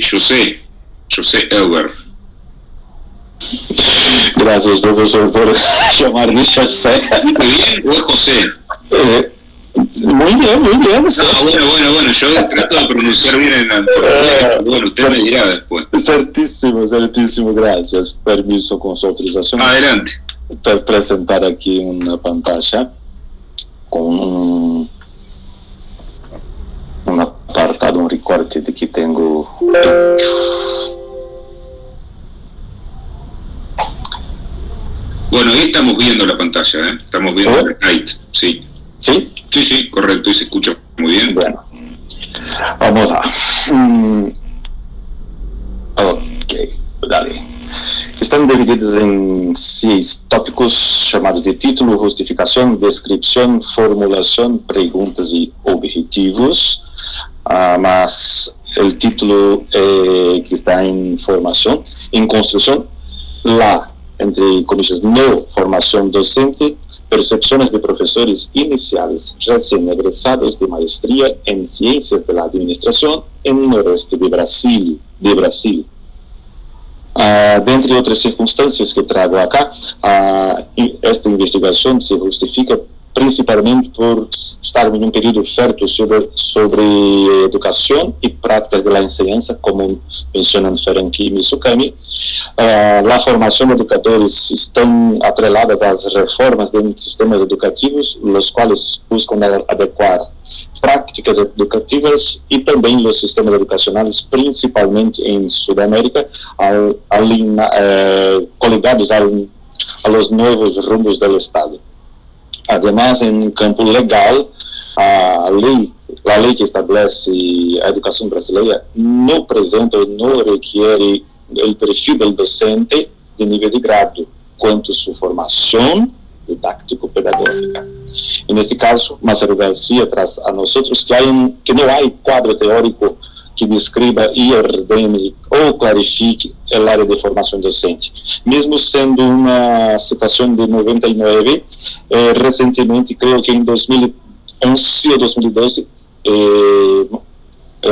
José Elber. Gracias, profesor, por llamarme José. ¿Muy bien o es José? Muy bien, muy bien. Sí. Bueno, yo trato de pronunciar bien en la... Bueno, usted me dirá después. Certísimo, gracias. Permiso, con su autorización. Adelante. Para presentar aquí una pantalla con un apartado, un recorte de que tengo. Bueno, ahí estamos viendo la pantalla, ¿eh? Estamos viendo el slide, sí. ¿Sí? Sí, correcto, y se escucha muy bien. Bueno, vamos a... Ok, dale. Estão divididos em 6 tópicos chamados de título, justificação, descrição, formulação, perguntas e objetivos. Mas o título que está em formação, em construção, lá, entre comillas, no formação docente, percepções de professores iniciais recém-egresados de maestria em ciências da administração no noroeste de Brasil. Dentre outras circunstâncias que trago acá, esta investigação se justifica principalmente por estar em um período fértil sobre educação e práticas da enseñança, como mencionam Ferenc e Mizukami. A formação de educadores estão atreladas às reformas de sistemas educativos, os quais buscam adequar práticas educativas e também os sistemas educacionais, principalmente em Sudamérica, coligados aos novos rumos do Estado. Además, em campo legal, a lei que estabelece a educação brasileira não apresenta ou não requer o perfil do docente de nível de grado, quanto sua formação didático-pedagógica. E neste caso, Marcelo Garcia traz a nós que não há quadro teórico que descreva e ordene ou clarifique a área de formação docente. Mesmo sendo uma citação de 99, recentemente, creio que em 2011 ou 2012,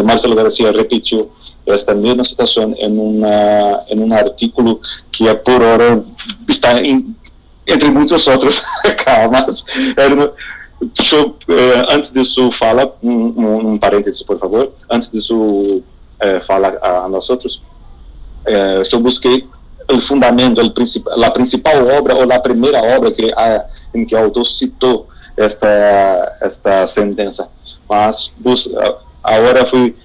Marcelo Garcia repetiu esta mesma citação em um artículo que por hora está entre muitos outros, mas antes de sua fala, um parêntese, por favor, antes de sua fala a nós outros, eu busquei o fundamento, a principal obra, ou a primeira obra em que o autor citou esta sentença, mas agora fui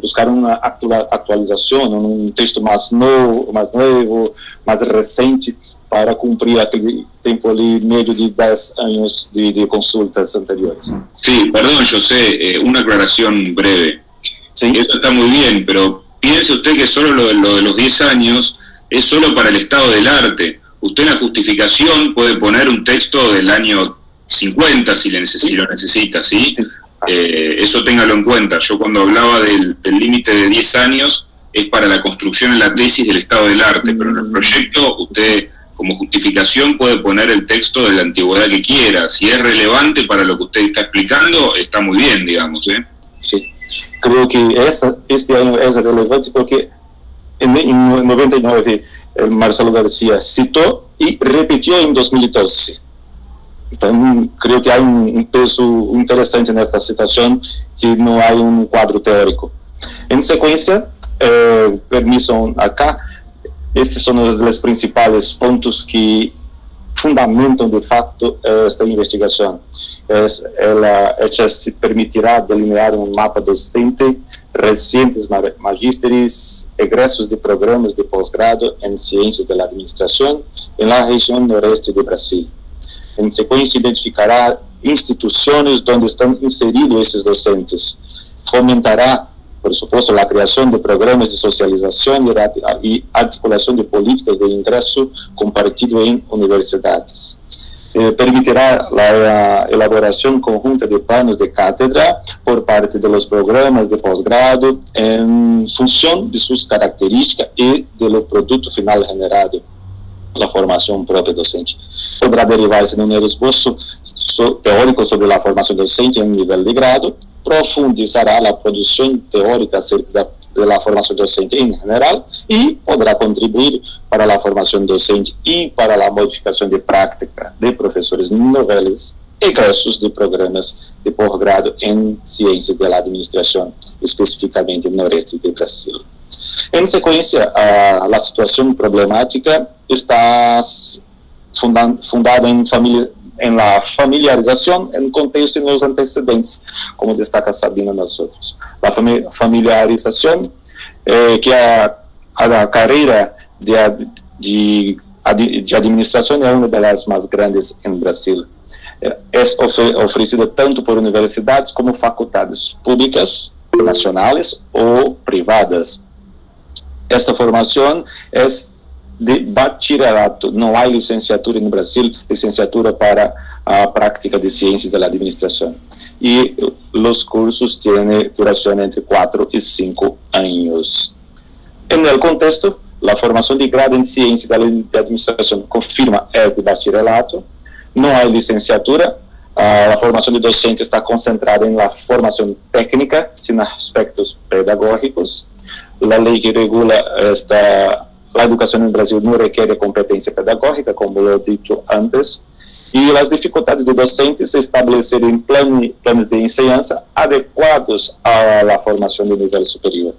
buscar uma atualização, um texto mais novo, mais recente, para cumprir aquele tempo ali, medio de 10 años de consultas anteriores. Sí, perdón, José, una aclaración breve. ¿Sí? Eso está muy bien, pero piense usted que solo lo de los 10 años es solo para el estado del arte. Usted en la justificación puede poner un texto del año 50 si lo necesita, ¿sí? Eso téngalo en cuenta. Yo cuando hablaba del límite de 10 años es para la construcción en la tesis del estado del arte, pero en el proyecto usted como justificación puede poner el texto de la antigüedad que quiera. Si es relevante para lo que usted está explicando, está muy bien, digamos, ¿eh? Sí, creo que este año es relevante porque en 99 Marcelo García citó y repitió en 2012. Entonces creo que hay un peso interesante en esta citación, que no hay un cuadro teórico. En secuencia, permiso acá, estes são os principais pontos que fundamentam de fato esta investigação. Ela se permitirá delinear um mapa docente, recentes magísteres, egressos de programas de pós-grado em ciências da administração na região noroeste do Brasil. Em sequência, identificará instituições onde estão inseridos esses docentes. Fomentará, por supuesto, a criação de programas de socialização e articulação de políticas de ingresso compartido em universidades. Permitirá a elaboração conjunta de planos de cátedra por parte dos programas de pós-grado em função de suas características e do produto final generado, a formação própria docente. Poderá derivar-se num esboço teórico sobre la formación docente en nivel de grado, profundizará la producción teórica acerca de la formación docente en general y podrá contribuir para la formación docente y para la modificación de práctica de profesores noveles egresos de programas de posgrado en ciencias de la administración, específicamente en el noreste de Brasil. En secuencia, la situación problemática está fundada en la familiarización, en contexto y en los antecedentes, como destaca Sabina nosotros. La familiarización que a carrera de administración es una de las más grandes en Brasil. Es ofrecida tanto por universidades como facultades públicas, nacionales o privadas. Esta formación es de bachillerato, no hay licenciatura en Brasil, licenciatura para a práctica de ciencias de la administración. Y los cursos tienen duración entre 4 y 5 años. En el contexto, la formación de grado en ciencias de la administración confirma es de bachillerato, no hay licenciatura, la formación de docente está concentrada en la formación técnica, sin aspectos pedagógicos. La ley que regula la educación en Brasil no requiere competencia pedagógica, como lo he dicho antes, y las dificultades de docentes se establecer en planes de enseñanza adecuados a la formación de nivel superior.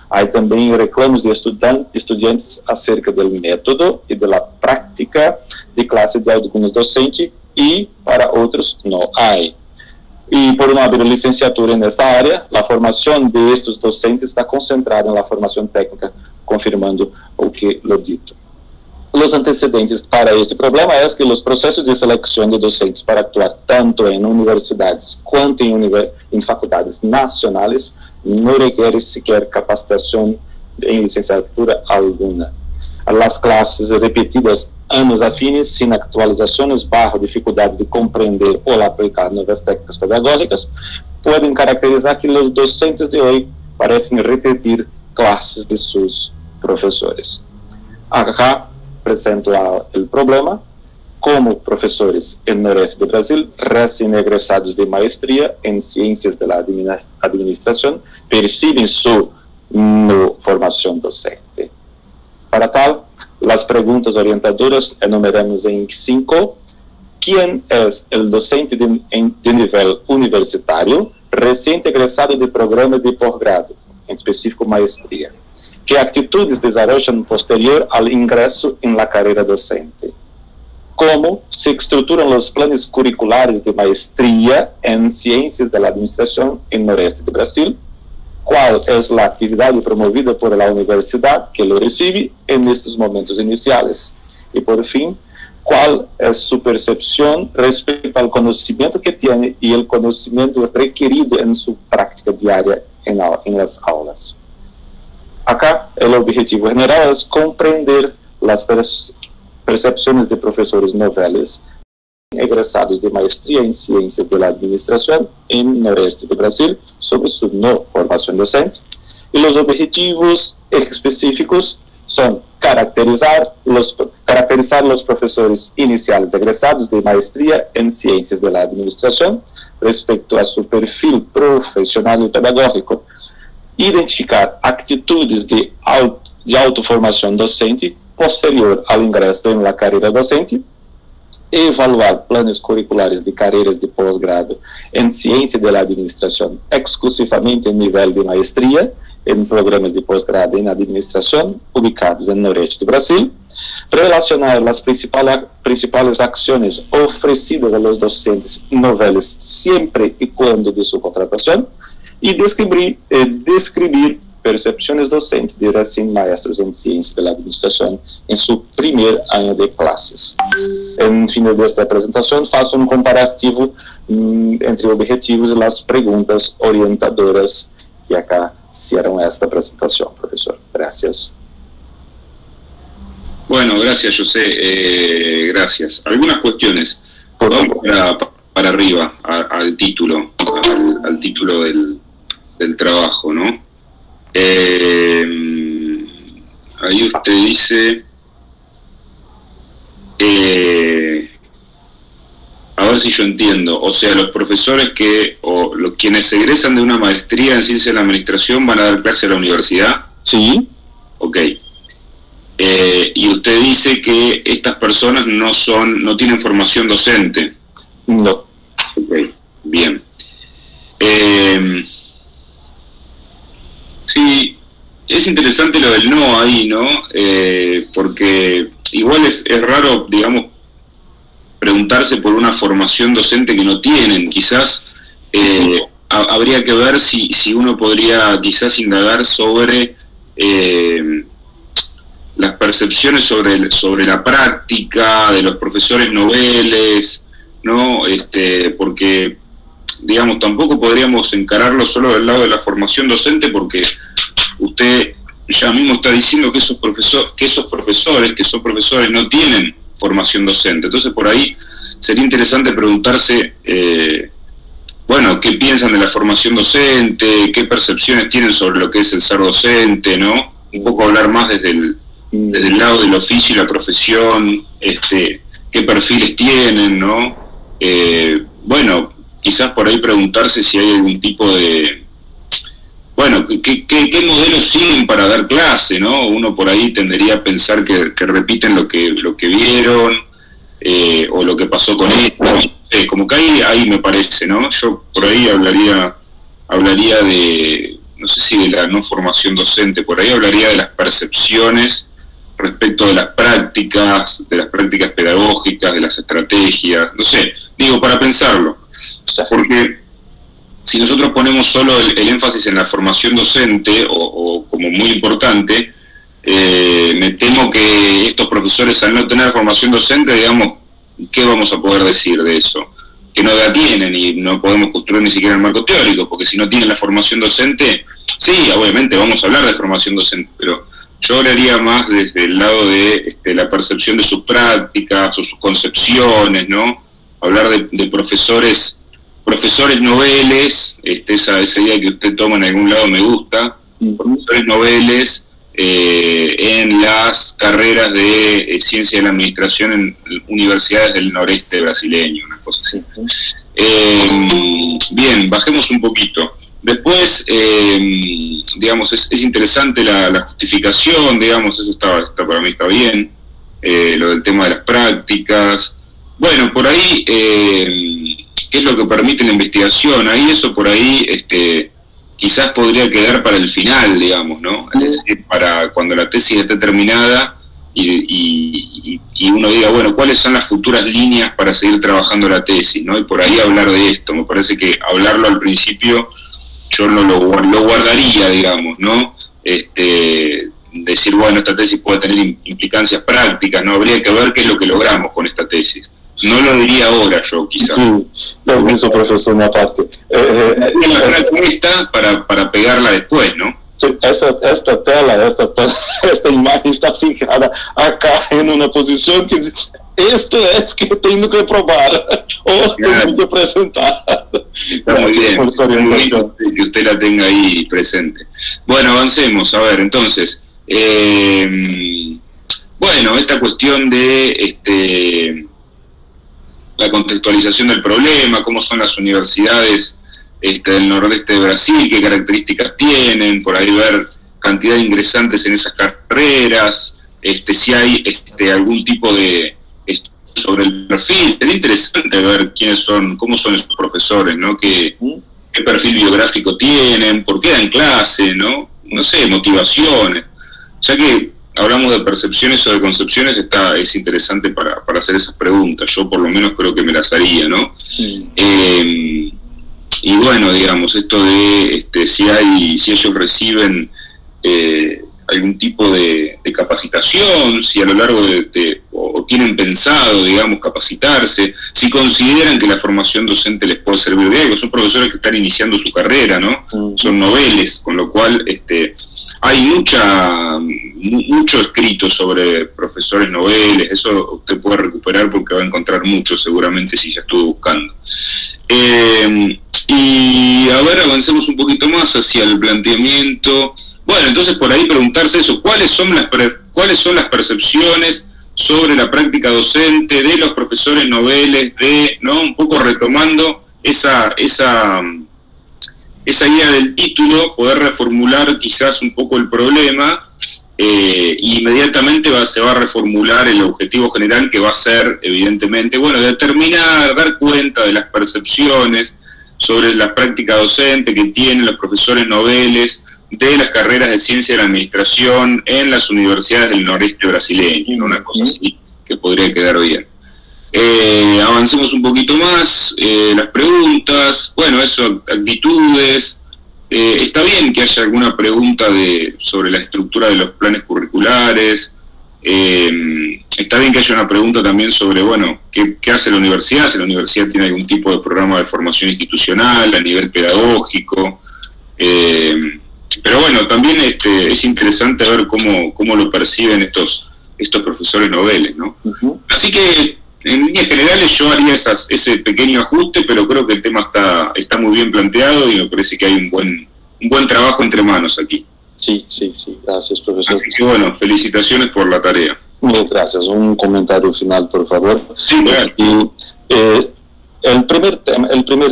Hay también reclamos de estudiantes acerca del método y de la práctica de clase de algunos docentes y para otros no hay. Y por no haber licenciatura en esta área, la formación de estos docentes está concentrada en la formación técnica, confirmando lo que lo dito. Los antecedentes para este problema es que los procesos de selección de docentes para actuar tanto en universidades cuanto en facultades nacionales no requiere sequer capacitación en licenciatura alguna. Las clases repetidas anos afines, sin actualizaciones, dificultades de comprender o aplicar nuevas técnicas pedagógicas, pueden caracterizar que los docentes de hoy parecen repetir clases de sus profesores. Acá presento el problema. Como profesores en el noreste de Brasil, recién egresados de maestría en ciencias de la administración, perciben su no formación docente. Para tal, las preguntas orientadoras enumeramos en 5. ¿Quién es el docente de nivel universitario recién egresado de programa de posgrado, en específico maestría? ¿Qué actitudes desarrollan posterior al ingreso en la carrera docente? ¿Cómo se estructuran los planes curriculares de maestría en ciencias de la administración en el noreste de Brasil? ¿Cuál es la actividad promovida por la universidad que lo recibe en estos momentos iniciales? Y por fin, ¿cuál es su percepción respecto al conocimiento que tiene y el conocimiento requerido en su práctica diaria en las aulas? Acá, el objetivo general es comprender las percepciones de profesores noveles egresados de maestría en ciencias de la administración en el noreste de Brasil sobre su no formación docente. Y los objetivos específicos son caracterizar los profesores iniciales egresados de maestría en ciencias de la administración respecto a su perfil profesional y pedagógico, identificar actitudes de autoformación docente posterior al ingreso en la carrera docente, evaluar planes curriculares de carreras de posgrado en ciencia de la administración exclusivamente en nivel de maestría en programas de posgrado en administración ubicados en el noreste de Brasil, relacionar las principales acciones ofrecidas a los docentes noveles siempre y cuando de su contratación y describir percepciones docentes de recién maestros en ciencias de la administración en su primer año de clases. En fin de esta presentación, faço un comparativo entre objetivos y las preguntas orientadoras. Y acá cierran esta presentación, profesor. Gracias. Bueno, gracias, José. Gracias. Algunas cuestiones. Vamos para arriba, al título, al título del trabajo, ¿no? Ahí usted dice, ahora ver si yo entiendo. O sea, los profesores quienes egresan de una maestría en ciencia de la administración van a dar clase a la universidad. Sí. Ok. Y usted dice que estas personas no tienen formación docente. No. Ok, bien. Sí, es interesante lo del no ahí, ¿no? Porque igual es raro, digamos, preguntarse por una formación docente que no tienen. Quizás habría que ver si uno podría quizás indagar sobre las percepciones sobre la práctica de los profesores noveles, ¿no? Porque, digamos, tampoco podríamos encararlo solo del lado de la formación docente, porque usted ya mismo está diciendo que esos profesores que son profesores no tienen formación docente. Entonces, por ahí sería interesante preguntarse, bueno, qué piensan de la formación docente, qué percepciones tienen sobre lo que es el ser docente, ¿no? Un poco hablar más desde el lado del oficio y la profesión, qué perfiles tienen, ¿no? Bueno, quizás por ahí preguntarse si hay algún tipo de... Bueno, ¿qué modelos siguen para dar clase, ¿no? Uno por ahí tendería a pensar que repiten lo que vieron, o lo que pasó con esto, como que ahí me parece, ¿no? Yo por ahí hablaría de, no sé si de la no formación docente, por ahí hablaría de las percepciones respecto de las prácticas pedagógicas, de las estrategias, no sé, digo, para pensarlo, porque si nosotros ponemos solo el énfasis en la formación docente, o como muy importante, me temo que estos profesores, al no tener formación docente, digamos, ¿qué vamos a poder decir de eso? Que no la tienen y no podemos construir ni siquiera el marco teórico, porque si no tienen la formación docente, sí, obviamente vamos a hablar de formación docente, pero yo hablaría más desde el lado de la percepción de sus prácticas o sus concepciones, ¿no? Hablar de profesores noveles, esa idea que usted toma en algún lado me gusta, profesores noveles en las carreras de ciencia de la administración en universidades del noreste brasileño, una cosa así. Bien, bajemos un poquito. Después, digamos, es interesante la justificación, digamos, eso para mí está bien, lo del tema de las prácticas. Bueno, por ahí, ¿qué es lo que permite la investigación? Ahí eso por ahí quizás podría quedar para el final, digamos, ¿no? Es decir, para cuando la tesis esté terminada y uno diga, bueno, ¿cuáles son las futuras líneas para seguir trabajando la tesis, ¿no? Y por ahí hablar de esto. Me parece que hablarlo al principio yo no lo guardaría, digamos, ¿no? Decir, bueno, esta tesis puede tener implicancias prácticas, ¿no? Habría que ver qué es lo que logramos con esta tesis. No lo diría ahora yo, quizás. Sí, permiso, profesor, una parte. Para pegarla después, ¿no? Sí, esta imagen está fijada acá en una posición que dice, esto es que tengo que probar o tengo que presentar. Está muy bien, que usted la tenga ahí presente. Bueno, avancemos, a ver, entonces, bueno, esta cuestión de la contextualización del problema, cómo son las universidades del nordeste de Brasil, qué características tienen, por ahí ver cantidad de ingresantes en esas carreras, si hay algún tipo de sobre el perfil. Sería interesante ver cómo son esos profesores, ¿no? ¿Qué perfil biográfico tienen? ¿Por qué dan clase? ¿No? No sé, motivaciones. Ya que hablamos de percepciones o de concepciones, es interesante para hacer esas preguntas. Yo por lo menos creo que me las haría, ¿no? Y bueno, digamos, esto de si ellos reciben algún tipo de capacitación, si a lo largo o tienen pensado, digamos, capacitarse, si consideran que la formación docente les puede servir de algo. Son profesores que están iniciando su carrera, ¿no? Son noveles, con lo cual hay mucho escrito sobre profesores noveles. Eso usted puede recuperar porque va a encontrar mucho seguramente si ya estuvo buscando. Y a ver, avancemos un poquito más hacia el planteamiento. Bueno, entonces por ahí preguntarse eso, ¿cuáles son las percepciones sobre la práctica docente, de los profesores noveles, ¿no? Un poco retomando esa idea del título, poder reformular quizás un poco el problema, y inmediatamente se va a reformular el objetivo general, que va a ser, evidentemente, bueno, determinar, dar cuenta de las percepciones sobre la práctica docente que tienen los profesores noveles de las carreras de ciencia de la administración en las universidades del noreste brasileño, ¿no? Una cosa así que podría quedar bien. Avancemos un poquito más, las preguntas, bueno, eso, actitudes. Está bien que haya alguna pregunta sobre la estructura de los planes curriculares. Está bien que haya una pregunta también sobre, bueno, ¿qué hace la universidad? Si la universidad tiene algún tipo de programa de formación institucional a nivel pedagógico. Pero bueno, también es interesante ver cómo lo perciben estos profesores noveles, ¿no? Así que, en líneas generales, yo haría ese pequeño ajuste, pero creo que el tema está muy bien planteado y me parece que hay un buen trabajo entre manos aquí. Sí, gracias, profesor. Así que bueno, felicitaciones por la tarea. Muchas gracias. Un comentario final, por favor. Sí, claro. El primer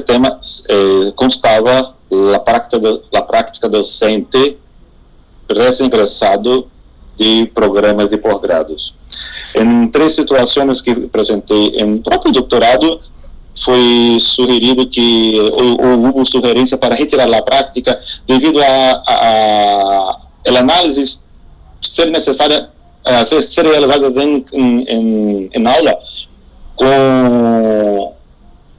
tema constaba la práctica docente recién ingresado de programas de posgrados. En 3 situaciones que presenté en propio doctorado, fue sugerido que hubo sugerencia para retirar la práctica debido a el análisis ser necesaria, ser realizada en aula, con,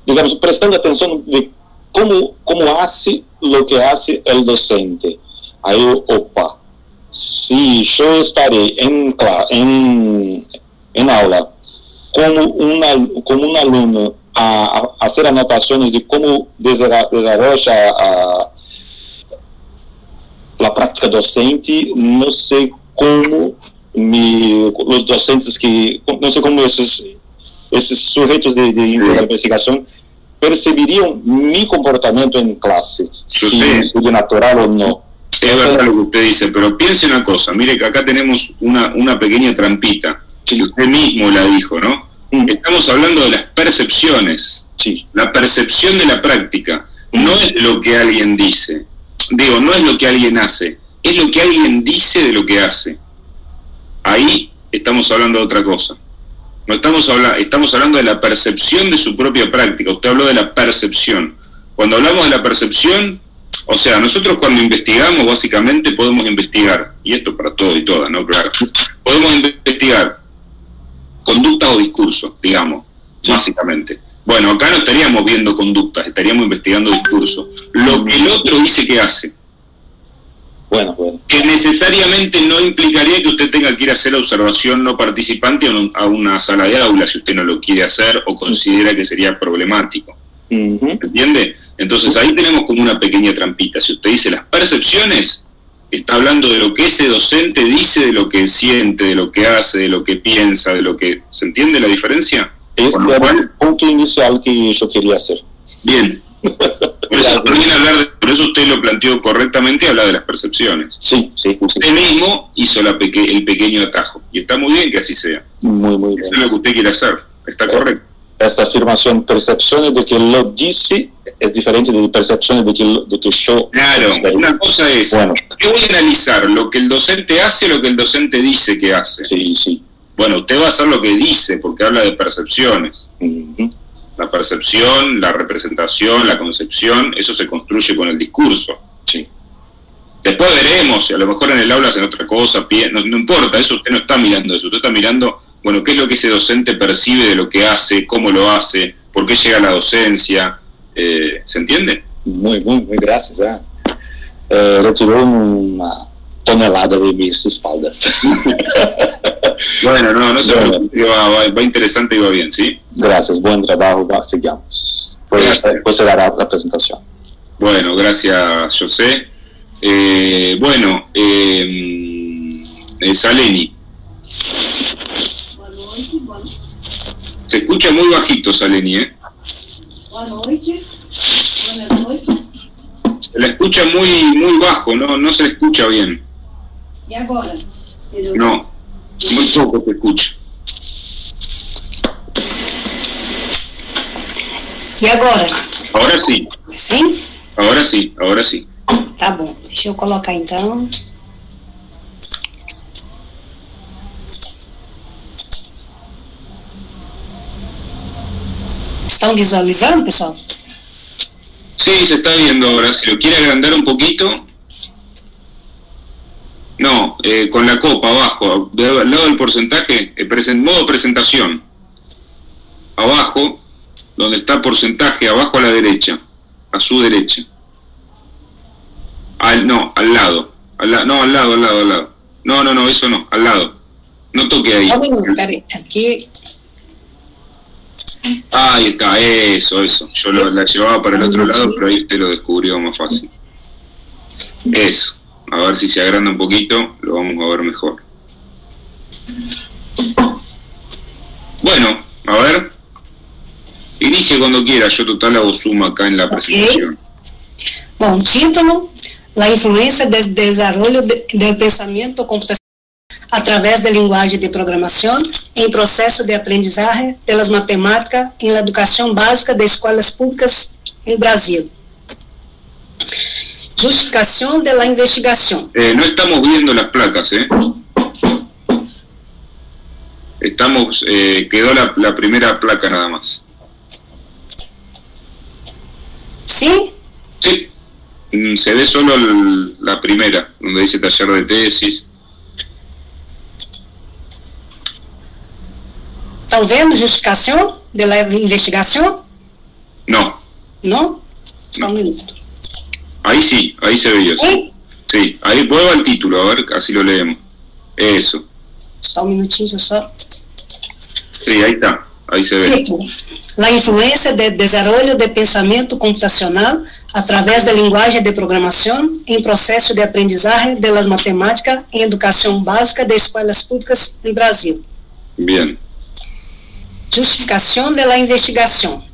digamos, prestando atención de cómo hace lo que hace el docente. Ahí, si yo estaré en aula como un alumno a hacer anotaciones de cómo desarrolla la práctica docente, no sé cómo los docentes no sé cómo esos sujetos de investigación percibirían mi comportamiento en clase, si es natural o no. Es verdad lo que usted dice, pero piense una cosa, mire que acá tenemos una pequeña trampita, que usted mismo la dijo, ¿no? Estamos hablando de las percepciones, la percepción de la práctica, no es lo que alguien dice, no es lo que alguien hace, es lo que alguien dice de lo que hace. Ahí estamos hablando de otra cosa. No estamos hablando de la percepción de su propia práctica. Usted habló de la percepción. Cuando hablamos de la percepción, o sea, nosotros cuando investigamos, básicamente podemos investigar, y esto para todos y todas, ¿no? Claro. Podemos investigar conductas o discursos, digamos, básicamente. Bueno, acá no estaríamos viendo conductas, estaríamos investigando discursos. Lo que el otro dice que hace. Bueno. Que necesariamente no implicaría que usted tenga que ir a hacer la observación no participante a una sala de aula, si usted no lo quiere hacer o considera que sería problemático. ¿Entiende? Entonces ahí tenemos como una pequeña trampita. Si usted dice las percepciones, está hablando de lo que ese docente dice, de lo que siente, de lo que hace, de lo que piensa, de lo que... ¿Se entiende la diferencia? Este era el punto inicial que yo quería hacer. Bien. Por eso usted lo planteó correctamente y habla de las percepciones. Sí. Usted mismo hizo el pequeño atajo. Y está muy bien que así sea. Muy bien. Eso es lo que usted quiere hacer. Está correcto. Esta afirmación, percepciones de que lo dice, es diferente de percepciones de que yo... Claro, una cosa es, yo voy a analizar lo que el docente hace o lo que el docente dice que hace. Sí. Bueno, usted va a hacer lo que dice, porque habla de percepciones. La percepción, la representación, la concepción, eso se construye con el discurso. Sí. Después veremos, si a lo mejor en el aula hacen otra cosa, no importa, eso usted no está mirando eso, usted está mirando, bueno, qué es lo que ese docente percibe de lo que hace, cómo lo hace, por qué llega a la docencia, ¿se entiende? Muy gracias. Retiró una tonelada de mis espaldas. Bueno, no se preocupe, va interesante y va bien, ¿sí? Gracias, buen trabajo, sigamos. Pues será la presentación. Bueno, gracias, José. Saleni. Se escucha muy bajito, Saleni, Se la escucha muy bajo, no se le escucha bien. ¿Y ahora? No, muy poco se escucha. E agora? Ahora sí. Sim? Ahora sí, ahora sí. Tá bom, deixa eu colocar então. ¿Están visualizando, pessoal? Sí, se está viendo ahora. Si lo quiere agrandar un poquito. No, con la copa abajo, al lado del porcentaje, modo presentación. Abajo, donde está porcentaje, abajo a la derecha, a su derecha. Al lado. No, al lado. No, eso no, al lado. No toque ahí. Peraí, aqui. Ahí está, eso. Yo la llevaba para el otro lado, pero ahí usted lo descubrió más fácil. Eso. A ver si se agranda un poquito, lo vamos a ver mejor. Bueno, a ver. Inicie cuando quiera, yo total hago zoom acá en la presentación. Bom, título: La influência do desenvolvimento do pensamento computacional através da linguagem de programação em processo de aprendizagem pelas matemáticas em la educação básica de escolas públicas em Brasil. Justificación de la investigación. No estamos viendo las placas, Estamos, quedó la primera placa nada más. ¿Sí? Sí, se ve solo la primera, donde dice taller de tesis. ¿Están viendo justificación de la investigación? No. ¿No? Só un minuto. Ahí sí, ahí se ve eso. Sí, ahí vuelvo al título, a ver, así lo leemos. Eso. Só un minutinho, só. Sí, ahí está, ahí se ve. La influência do desenvolvimento de pensamento computacional através da linguagem de programação em processo de aprendizagem das matemáticas em educação básica de escolas públicas no Brasil. Bien. Justificação de la investigação.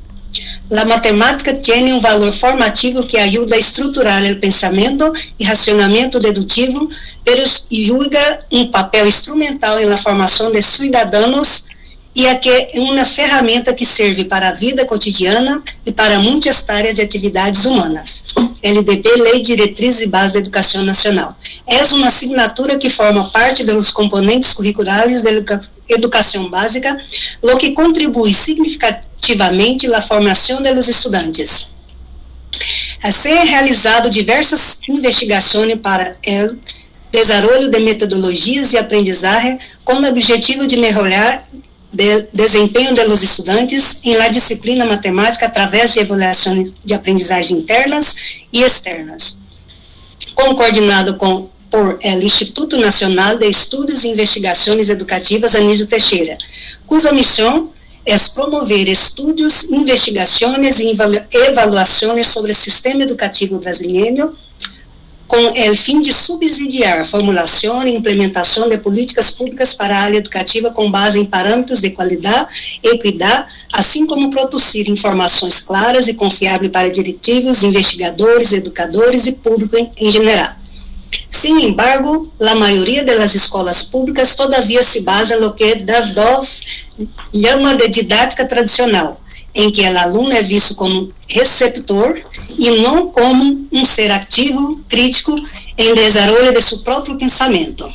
La matemática tiene un valor formativo que ayuda a estruturar el pensamiento y racionamiento deductivo, pero juega un papel instrumental en la formación de ciudadanos e é que é uma ferramenta que serve para a vida cotidiana e para muitas áreas de atividades humanas. LDB, Lei de Diretrizes e Bases da Educação Nacional. É uma assinatura que forma parte dos componentes curriculares da educação básica, lo que contribui significativamente na formação dos estudantes. Se han realizado diversas investigações para o desenvolvimento de metodologias de aprendizagem com o objetivo de melhorar desempenho dos estudantes em la disciplina matemática através de avaliações de aprendizagem internas e externas, coordenado por el Instituto Nacional de Estudos e Investigações Educativas Anísio Teixeira, cuja missão é promover estudos, investigações e avaliações sobre o sistema educativo brasileiro, com o fim de subsidiar a formulação e implementação de políticas públicas para a área educativa com base em parâmetros de qualidade e equidade, assim como produzir informações claras e confiáveis para diretivos, investigadores, educadores e público em geral. Sin embargo, a maioria das escolas públicas todavia se basa no que Davidoff chama de didática tradicional, em que o aluno é visto como receptor e não como um ser ativo, crítico, em desenvolvimento de seu próprio pensamento.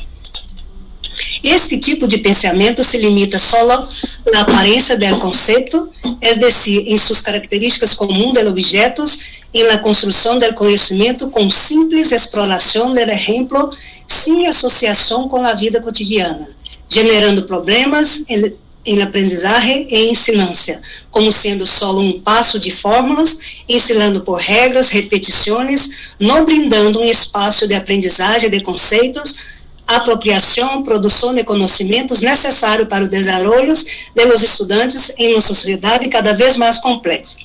Este tipo de pensamento se limita só à aparência do conceito, é decir, em suas características comuns dos objetos, em la construção do conhecimento com simples exploração do exemplo, sem associação com a vida cotidiana, generando problemas em aprendizagem e ensinância, como sendo só um passo de fórmulas, ensinando por regras, repetições, não brindando um espaço de aprendizagem de conceitos, apropriação, produção de conhecimentos necessários para o desenvolvimento dos estudantes em uma sociedade cada vez mais complexa.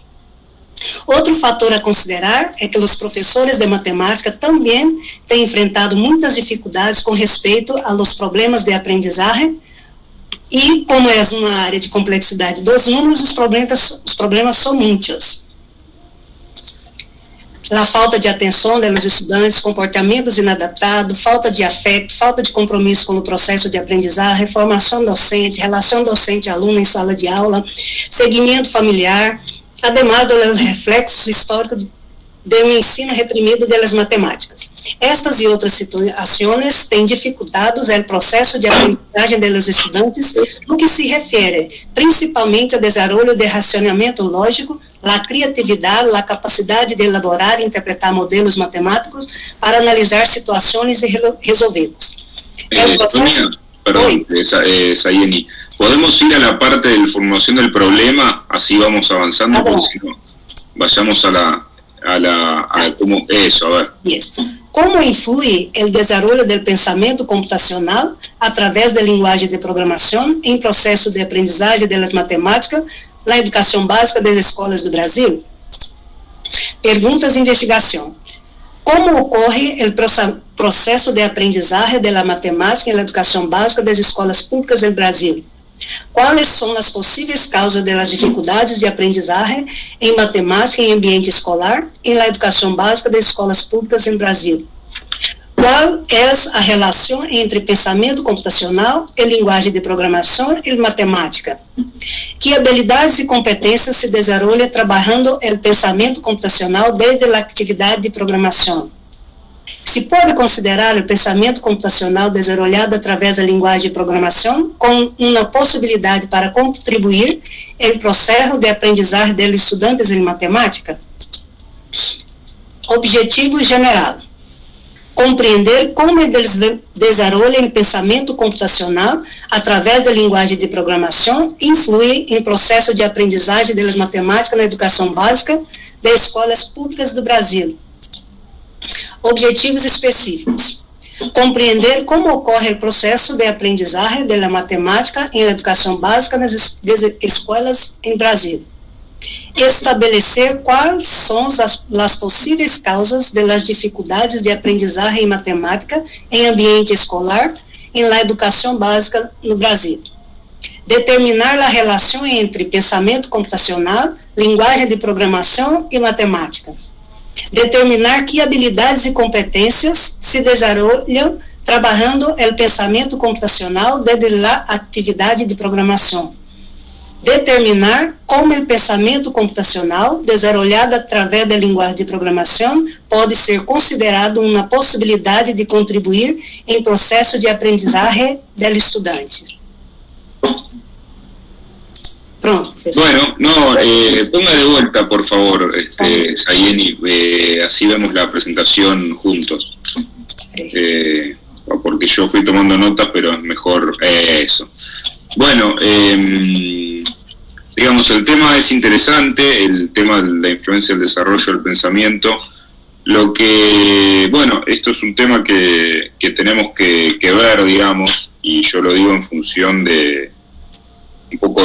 Outro fator a considerar é que os professores de matemática também têm enfrentado muitas dificuldades com respeito aos problemas de aprendizagem, e como é uma área de complexidade dos números, os problemas são muitos. A falta de atenção dos estudantes, comportamentos inadaptados, falta de afeto, falta de compromisso com o processo de aprendizagem, formação docente, relação docente-aluno em sala de aula, segmento familiar, además dos reflexos históricos de um ensino reprimido das matemáticas. Estas e outras situações têm dificultado o processo de aprendizagem dos estudantes no que se refere principalmente ao desenvolvimento de racionamento lógico, a criatividade, a capacidade de elaborar e interpretar modelos matemáticos para analisar situações e resolvê-las. Sonia, perdón, Sayeni, ¿podemos ir a la parte de la formulación del problema? Así vamos avanzando, porque si no, vayamos como eso, a ver. Yes. Como influi o desenvolvimento do pensamento computacional através da linguagem de programação em processo de aprendizagem das matemáticas na educação básica das escolas do Brasil? Perguntas e investigação. Como ocorre o processo de aprendizagem da matemática na educação básica das escolas públicas do Brasil? Quais são as possíveis causas das dificuldades de aprendizagem em matemática em ambiente escolar e na educação básica das escolas públicas no Brasil? Qual é a relação entre pensamento computacional e linguagem de programação e matemática? Que habilidades e competências se desenvolvem trabalhando o pensamento computacional desde a atividade de programação? Se pode considerar o pensamento computacional desenvolvido através da linguagem de programação como uma possibilidade para contribuir no processo de aprendizagem dos estudantes em matemática? Objetivo geral. Compreender como eles desenvolvem o pensamento computacional através da linguagem de programação influi no processo de aprendizagem das matemáticas na educação básica das escolas públicas do Brasil. Objetivos específicos. Compreender como ocorre o processo de aprendizagem da matemática em educação básica nas escolas em Brasil. Estabelecer quais são as possíveis causas das dificuldades de aprendizagem em matemática em ambiente escolar e na educação básica no Brasil. Determinar a relação entre pensamento computacional, linguagem de programação e matemática. Determinar que habilidades e competências se desenvolvem trabalhando o pensamento computacional desde a atividade de programação. Determinar como o pensamento computacional, desenvolvido através da linguagem de programação, pode ser considerado uma possibilidade de contribuir em processo de aprendizagem do estudante. Pronto, profesor. Bueno, no, ponga de vuelta, por favor, Sayeni, así vemos la presentación juntos. Porque yo fui tomando notas, pero es mejor eso. Bueno, digamos, el tema es interesante, el tema de la influencia del desarrollo del pensamiento. Lo que, bueno, esto es un tema que tenemos que ver, digamos, y yo lo digo en función de un poco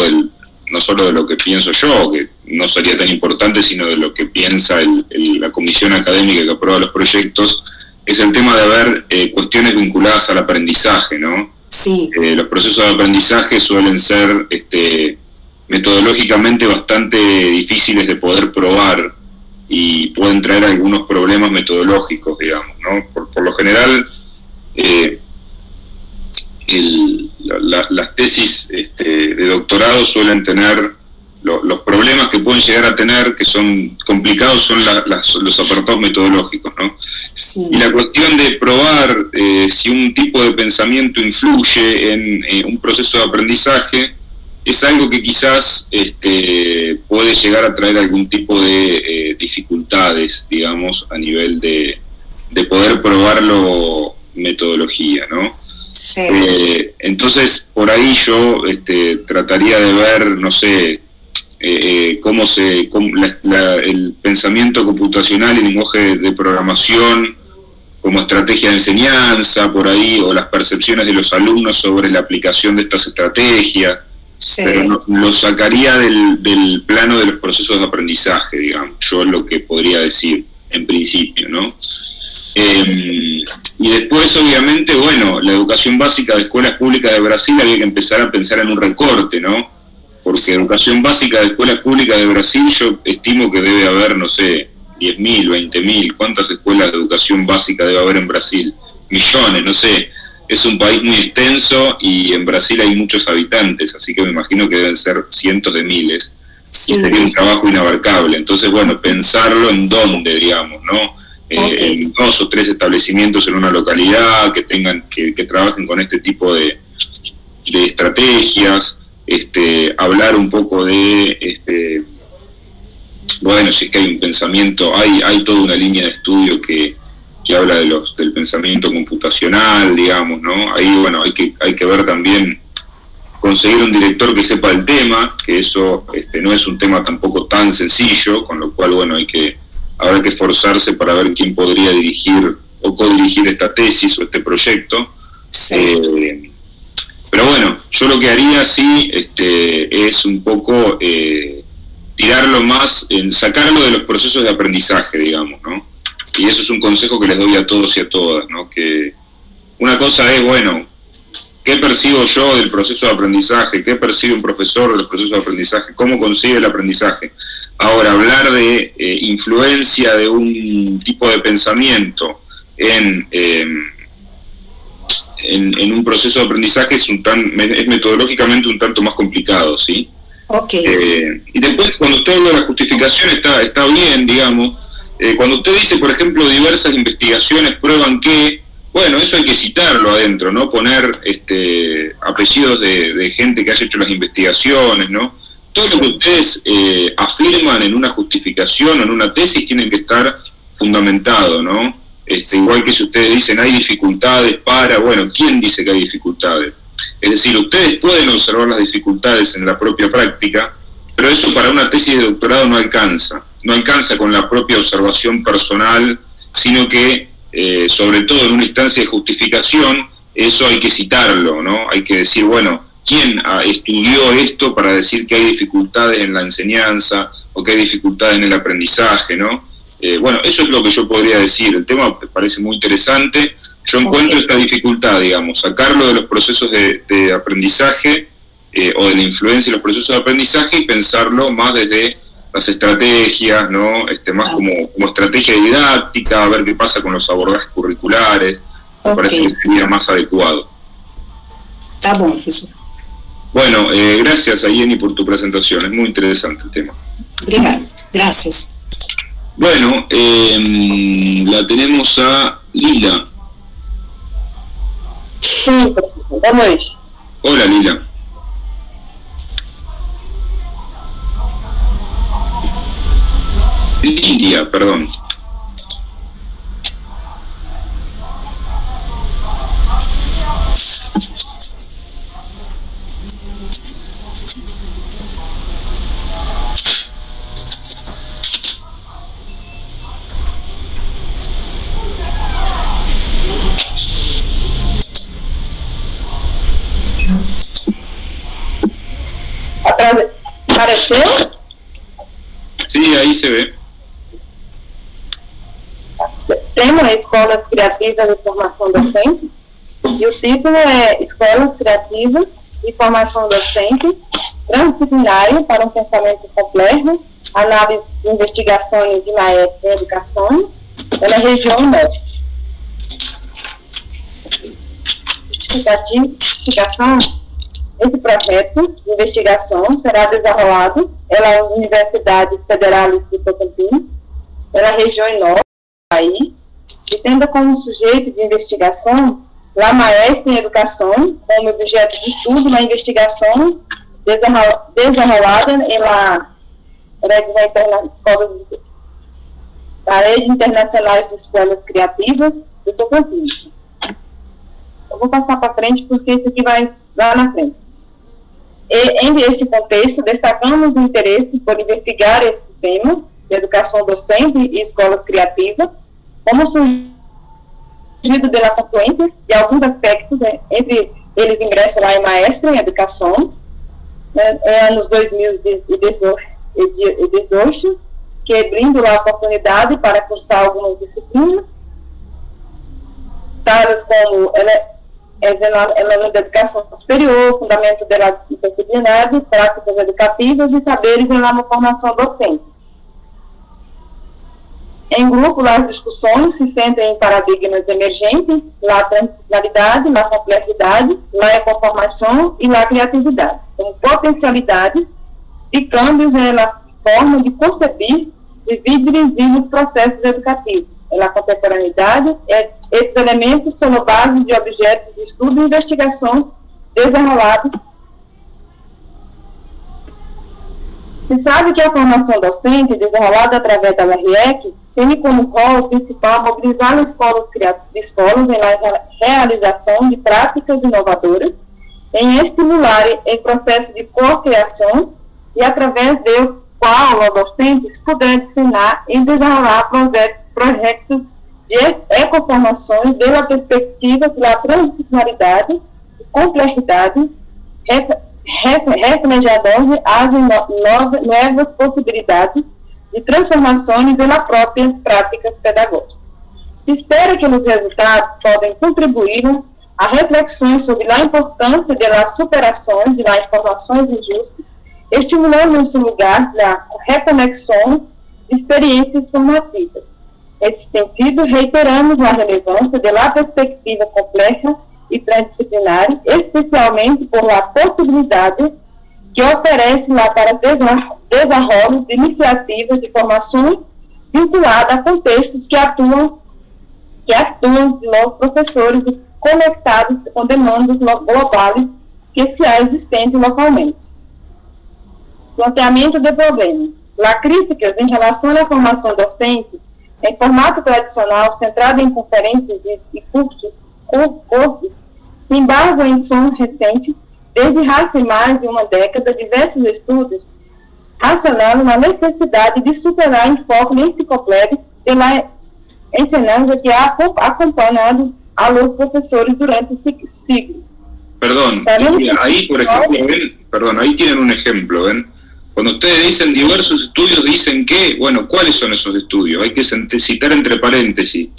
no solo de lo que pienso yo, que no sería tan importante, sino de lo que piensa la comisión académica que aprueba los proyectos, es el tema de ver cuestiones vinculadas al aprendizaje, ¿no? Sí. Los procesos de aprendizaje suelen ser metodológicamente bastante difíciles de poder probar y pueden traer algunos problemas metodológicos, digamos, ¿no? Por lo general, las tesis de doctorado suelen tener los problemas que pueden llegar a tener, que son complicados, son los apartados metodológicos, ¿no? Sí. Y la cuestión de probar si un tipo de pensamiento influye en un proceso de aprendizaje es algo que quizás puede llegar a traer algún tipo de dificultades, digamos, a nivel de poder probarlo metodología, ¿no? Sí. Entonces, por ahí yo trataría de ver, no sé, cómo el pensamiento computacional y lenguaje de programación como estrategia de enseñanza, por ahí, o las percepciones de los alumnos sobre la aplicación de estas estrategias, Sí. pero lo sacaría del plano de los procesos de aprendizaje, digamos, yo es lo que podría decir en principio, ¿no? Y después, obviamente, bueno, la educación básica de escuelas públicas de Brasil había que empezar a pensar en un recorte, ¿no? Porque educación básica de escuelas públicas de Brasil yo estimo que debe haber, no sé, 10.000, 20.000, ¿cuántas escuelas de educación básica debe haber en Brasil? Millones, no sé. Es un país muy extenso y en Brasil hay muchos habitantes, así que me imagino que deben ser cientos de miles. Sí. Y sería un trabajo inabarcable. Entonces, bueno, pensarlo en dónde, digamos, ¿no? En 2 o 3 establecimientos en una localidad que trabajen con este tipo de estrategias, hablar un poco de, bueno, si es que hay un pensamiento, hay toda una línea de estudio que habla del pensamiento computacional, digamos, ¿no? Ahí, bueno, hay que ver también, conseguir un director que sepa el tema, que eso no es un tema tampoco tan sencillo, con lo cual, bueno, habrá que esforzarse para ver quién podría dirigir o codirigir esta tesis o este proyecto. Sí. Pero bueno, yo lo que haría sí es un poco tirarlo más, sacarlo de los procesos de aprendizaje, digamos, ¿no? Y eso es un consejo que les doy a todos y a todas, ¿no? Que una cosa es, bueno, ¿qué percibo yo del proceso de aprendizaje? ¿Qué percibe un profesor del proceso de aprendizaje? ¿Cómo concibe el aprendizaje? Ahora, hablar de influencia de un tipo de pensamiento en un proceso de aprendizaje es metodológicamente un tanto más complicado, ¿sí? Okay. Y después, cuando usted habla de la justificación, está bien, digamos. Cuando usted dice, por ejemplo, diversas investigaciones prueban que, bueno, eso hay que citarlo adentro, ¿no? Poner apellidos de gente que haya hecho las investigaciones, ¿no? Todo lo que ustedes afirman en una justificación o en una tesis tienen que estar fundamentado, ¿no? Igual que si ustedes dicen hay dificultades bueno, ¿quién dice que hay dificultades? Es decir, ustedes pueden observar las dificultades en la propia práctica, pero eso para una tesis de doctorado no alcanza con la propia observación personal, sino que, sobre todo en una instancia de justificación, eso hay que citarlo, ¿no? Hay que decir, bueno, ¿quién estudió esto para decir que hay dificultades en la enseñanza o que hay dificultades en el aprendizaje, ¿no? Bueno, eso es lo que yo podría decir. El tema me parece muy interesante. Yo encuentro esta dificultad, digamos, sacarlo de los procesos de aprendizaje o de la influencia de los procesos de aprendizaje y pensarlo más desde las estrategias, ¿no? Más como estrategia didáctica, a ver qué pasa con los abordajes curriculares. Me parece que sería más adecuado. Tá bom, professor. Bueno, gracias a Jenny por tu presentación, es muy interesante el tema. Obrigada, gracias. Bueno, la tenemos a Lila. Sí, profesor, boa noite. Hola, Lila. Lidia, perdón. Apareceu? Sí, ahí se ve. Tema Escolas Criativas de Formação Docente, e o título é Escolas Criativas e Formação Docente, Transdisciplinário para um Pensamento Completo, Análise de Investigações de Maestro em Educação, pela região norte. Justificação. Esse projeto de investigação será desenrolado pelas Universidades Federais de Tocantins, pela região norte do país, e tendo como sujeito de investigação a Maestra em Educação, como objeto de estudo na investigação desenrolada na Rede Internacional de Escolas Criativas de Tocantins. Eu vou passar para frente porque isso aqui vai lá na frente. E, em esse contexto, destacamos o interesse por investigar esse tema de educação docente e escolas criativas, como surgido de confluências de alguns aspectos, entre eles ingresso lá em Maestra em Educação, anos 2018, que brinda a oportunidade para cursar algumas disciplinas, tais como elemento de educação superior, fundamento da disciplinaridade, práticas educativas e saberes em uma formação docente. Em grupo, as discussões se centram em paradigmas emergentes, na transdisciplinaridade, na complexidade, na conformação e na criatividade, como potencialidades e câmbios na forma de conceber e dirigir os processos educativos, na contemporaneidade, esses elementos são bases de objetos de estudo e investigações desenrolados. Se sabe que a formação docente, desenrolada através da RIEC, tem como rol principal mobilizar escolas na realização de práticas inovadoras, em estimular em processo de co-criação e através do qual os docentes puderem ensinar e desenrolar projetos de ecoformações pela perspectiva da transdisciplinaridade, complexidade, reflejador as novas possibilidades de transformações nas próprias práticas pedagógicas. Se espera que os resultados podem contribuir a reflexões sobre a importância das superações das informações injustas, estimulando em seu lugar a reconexão de experiências formativas. Nesse sentido, reiteramos a relevância da perspectiva complexa e transdisciplinar, especialmente por a possibilidade que oferece lá para desenvolvimento de iniciativas de formação vinculada a contextos que atuam de nós professores conectados com demandas globais que se há existentes localmente. Planteamento de problemas. As críticas em relação à formação docente em formato tradicional, centrado em conferências e cursos, se embargam em som recente, desde há mais de uma década, diversos estudos racionando a necessidade de superar enfoque nesse completo pela ensinança que ha acompanhado a los profesores durante siglos. Perdón, ahí por ejemplo, ¿ven? Perdón, ahí tienen un ejemplo, ¿ven? Cuando ustedes dicen diversos estudios, dicen que, bueno, ¿cuáles son esos estudios? Hay que citar entre paréntesis,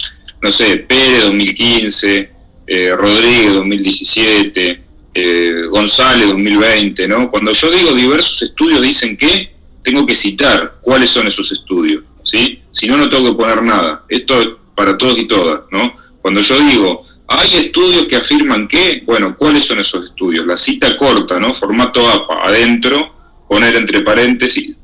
no sé, Pérez 2015, Rodríguez 2017, González 2020, ¿no? Cuando yo digo diversos estudios, dicen que tengo que citar cuáles son esos estudios, ¿sí? Si no, no tengo que poner nada. Esto es para todos y todas, ¿no? Cuando yo digo, hay estudios que afirman que, bueno, ¿cuáles son esos estudios? La cita corta, ¿no? Formato APA, adentro, poner entre paréntesis,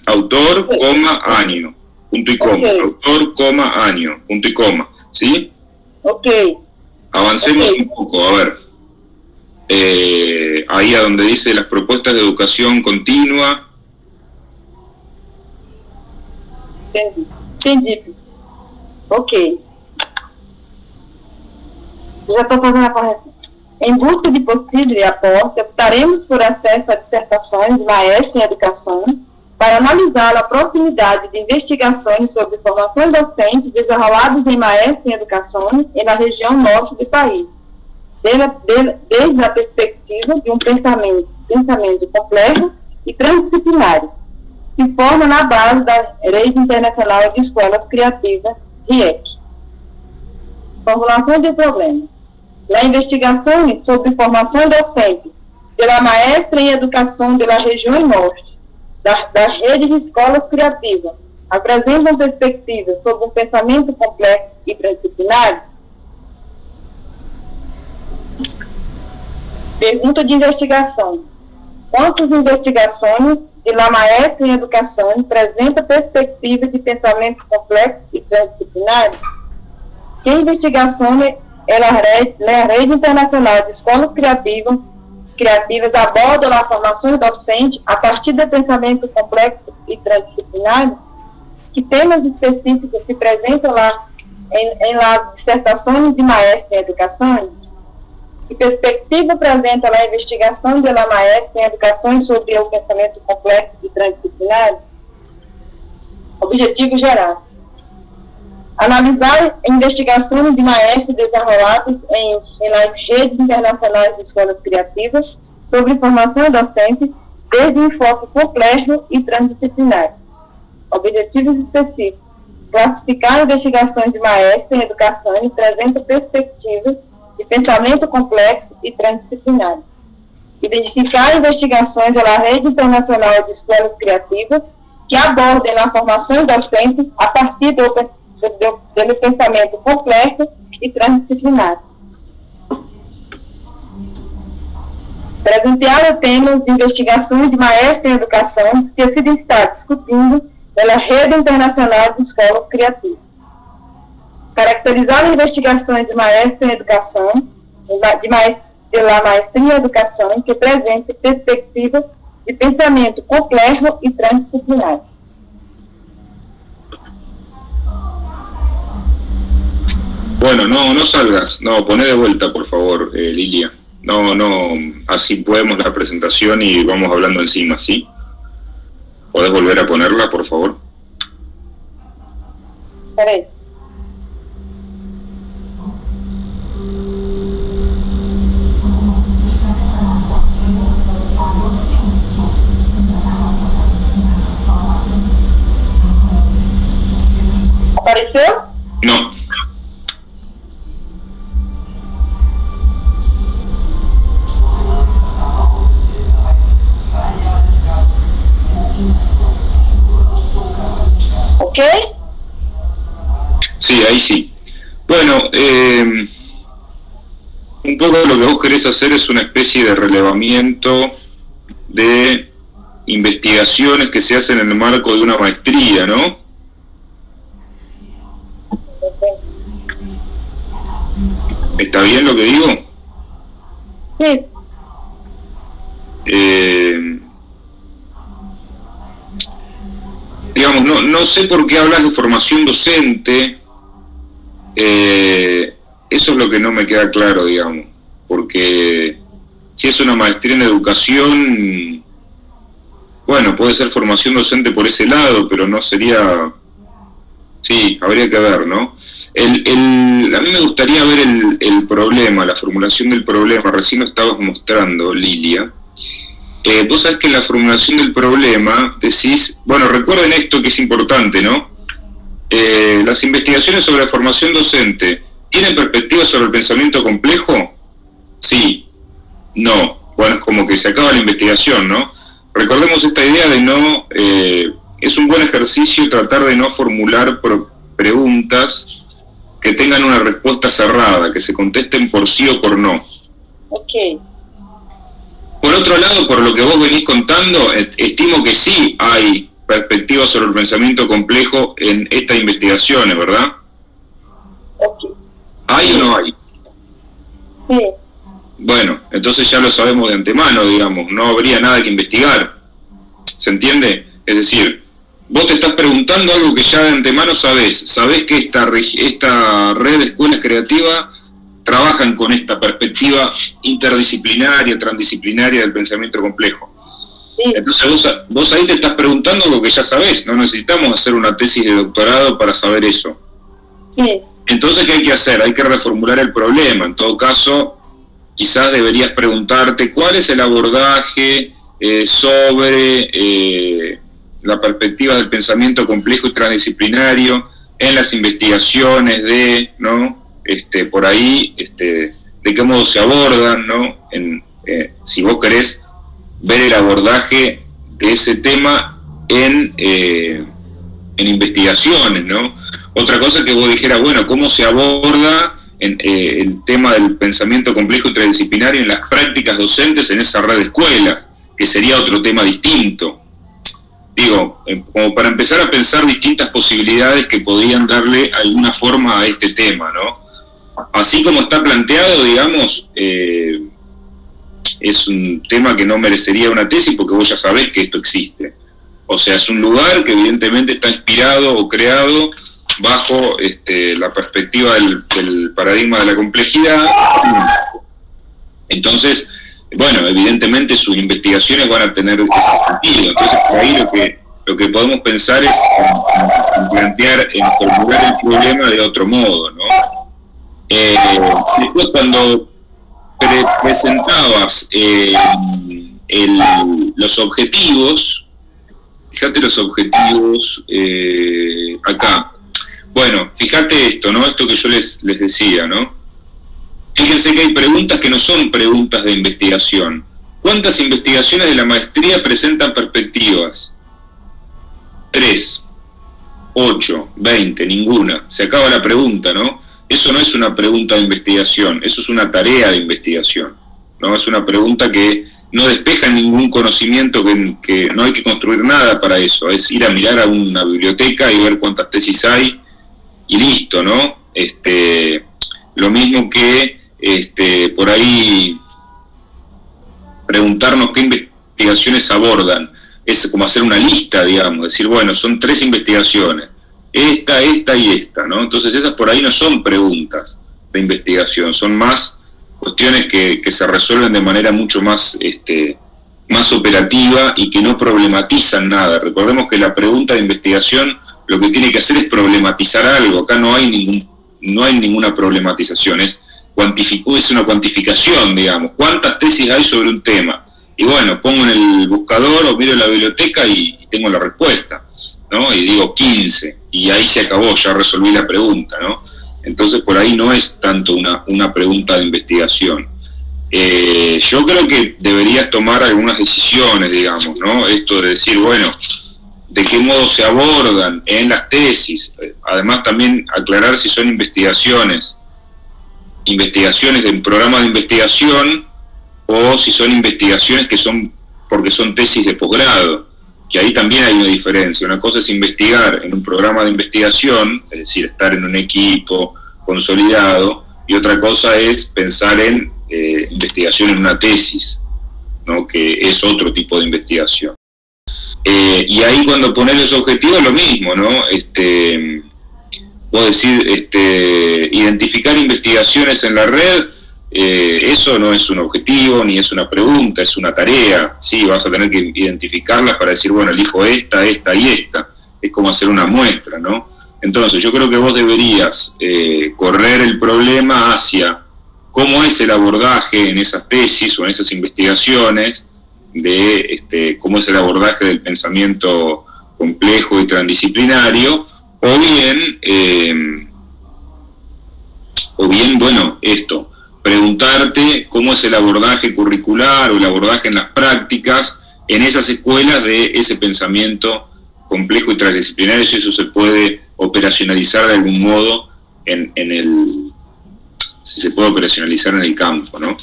autor, coma, año, punto y coma, autor, coma, año, punto y coma, ¿sí? Ok. Avancemos un poco, a ver. Ahí a donde dice las propuestas de educación continua. Entendi. Ok. Já estou fazendo a correção. Em busca de possível aporte, optaremos por acesso a dissertações de maestro em educação para analisar a proximidade de investigações sobre formação docente desenroladas em maestro em educação e na região norte do país, desde a perspectiva de um pensamento complexo e transdisciplinar, que forma na base da Rede Internacional de Escolas Criativas, RIEC. Formulação de problemas. A investigação sobre formação docente pela maestra em educação da região norte, da rede de escolas criativas, apresentam perspectivas sobre um pensamento complexo e transdisciplinar? Pergunta de investigação. Quantas investigações de la maestra em educação apresentam perspectivas de pensamento complexo e transdisciplinar? Que investigações a Rede Internacional de Escolas Criativas aborda a formação docente a partir do pensamento complexo e transdisciplinar? Que temas específicos se apresentam lá em las dissertações de maestra em educação? Que perspectiva apresenta a investigação de la maestra em educação sobre o pensamento complexo e transdisciplinar? Objetivo geral. Analisar investigações de maestros desenroladas em las redes internacionais de escolas criativas sobre formação docente desde um enfoque complexo e transdisciplinar. Objetivos específicos. Classificar investigações de maestros em educação e apresenta perspectivas de pensamento complexo e transdisciplinar. Identificar investigações da Rede Internacional de Escolas Criativas que abordem a formação docente a partir do pensamento complexo e transdisciplinar. Presentearam temas de investigação de maestria em educação que se está discutindo pela Rede Internacional de Escolas Criativas. Caracterizar investigações de maestria em educação, de maestria em educação, que apresente perspectiva de pensamento complexo e transdisciplinar. Bueno, no salgas, no, poné de vuelta, por favor, Lilia. No, así podemos la presentación y vamos hablando encima, ¿sí? ¿Podés volver a ponerla, por favor? Peraí. Apareceu? No. Ok? Sí, ahí sí. Bueno, un poco lo que vos querés hacer es una especie de relevamiento de investigaciones que se hacen en el marco de una maestría, ¿no? ¿Está bien lo que digo? Sí. Digamos, no sé por qué hablas de formación docente, eso es lo que no me queda claro, digamos, porque si es una maestría en educación, bueno, puede ser formación docente por ese lado, pero no sería, sí, habría que ver, ¿no? A mí me gustaría ver el problema, la formulación del problema, recién lo estabas mostrando, Lilia. Vos sabés que en la formulación del problema decís, bueno, recuerden esto que es importante, ¿no? Las investigaciones sobre formación docente, ¿tienen perspectiva sobre el pensamiento complejo? Sí, no. Bueno, es como que se acaba la investigación, ¿no? Recordemos esta idea de no, es un buen ejercicio tratar de no formular preguntas que tengan una respuesta cerrada, que se contesten por sí o por no. Ok. Por otro lado, por lo que vos venís contando, estimo que sí hay perspectivas sobre el pensamiento complejo en estas investigaciones, ¿verdad? Ok. ¿Hay o no hay? Sí. Bueno, entonces ya lo sabemos de antemano, digamos, no habría nada que investigar. ¿Se entiende? Es decir, vos te estás preguntando algo que ya de antemano sabés que esta red de escuelas creativas trabajan con esta perspectiva interdisciplinaria, transdisciplinaria del pensamiento complejo. Sí. Entonces vos ahí te estás preguntando lo que ya sabés, no necesitamos hacer una tesis de doctorado para saber eso. Sí. Entonces, ¿qué hay que hacer? Hay que reformular el problema. En todo caso, quizás deberías preguntarte cuál es el abordaje sobre la perspectiva del pensamiento complejo y transdisciplinario en las investigaciones de, ¿no? Por ahí, de qué modo se abordan, ¿no? Si vos querés ver el abordaje de ese tema en investigaciones, ¿no? Otra cosa es que vos dijeras, bueno, ¿cómo se aborda el tema del pensamiento complejo y transdisciplinario en las prácticas docentes en esa red de escuelas? Que sería otro tema distinto. Digo, como para empezar a pensar distintas posibilidades que podían darle alguna forma a este tema, ¿no? Así como está planteado, digamos, es un tema que no merecería una tesis porque vos ya sabés que esto existe. O sea, es un lugar que evidentemente está inspirado o creado bajo la perspectiva del paradigma de la complejidad. Entonces, bueno, evidentemente sus investigaciones van a tener ese sentido. Entonces, por ahí lo que podemos pensar es en plantear, en formular el problema de otro modo, ¿no? Después, cuando presentabas los objetivos, fíjate los objetivos acá. Bueno, fíjate esto, ¿no? Esto que yo les decía, ¿no? Fíjense que hay preguntas que no son preguntas de investigación. ¿Cuántas investigaciones de la maestría presentan perspectivas? 3, 8, 20, ninguna. Se acaba la pregunta, ¿no? Eso no es una pregunta de investigación, eso es una tarea de investigación, ¿no? Es una pregunta que no despeja ningún conocimiento, que no hay que construir nada para eso, es ir a mirar a una biblioteca y ver cuántas tesis hay y listo, ¿no? Lo mismo que por ahí preguntarnos qué investigaciones abordan, es como hacer una lista, digamos, decir, bueno, son 3 investigaciones, esta y esta, ¿no? Entonces esas por ahí no son preguntas de investigación, son más cuestiones que se resuelven de manera mucho más más operativa y que no problematizan nada. Recordemos que la pregunta de investigación lo que tiene que hacer es problematizar algo. Acá no hay ninguna problematización, es una cuantificación, digamos. ¿Cuántas tesis hay sobre un tema? Y bueno, pongo en el buscador o miro en la biblioteca y tengo la respuesta, ¿no? Y digo 15, y ahí se acabó, ya resolví la pregunta, ¿no? Entonces por ahí no es tanto una pregunta de investigación. Yo creo que deberías tomar algunas decisiones, digamos, ¿no? Esto de decir, bueno, de qué modo se abordan en las tesis, además también aclarar si son investigaciones de un programa de investigación o si son investigaciones que son porque son tesis de posgrado, que ahí también hay una diferencia. Una cosa es investigar en un programa de investigación, es decir, estar en un equipo consolidado, y otra cosa es pensar en investigación en una tesis, ¿no? Que es otro tipo de investigación. Y ahí cuando pones los objetivos lo mismo, ¿no? Puedo decir, identificar investigaciones en la red, eso no es un objetivo ni es una pregunta, es una tarea, ¿sí? Vas a tener que identificarlas para decir, bueno, elijo esta y esta, es como hacer una muestra, ¿no? Entonces yo creo que vos deberías correr el problema hacia cómo es el abordaje en esas tesis o en esas investigaciones, de cómo es el abordaje del pensamiento complejo y transdisciplinario, o bien, bueno, preguntarte cómo es el abordaje curricular o el abordaje en las prácticas en esas escuelas de ese pensamiento complejo y transdisciplinario, si eso se puede operacionalizar de algún modo si se puede operacionalizar en el campo, ¿no?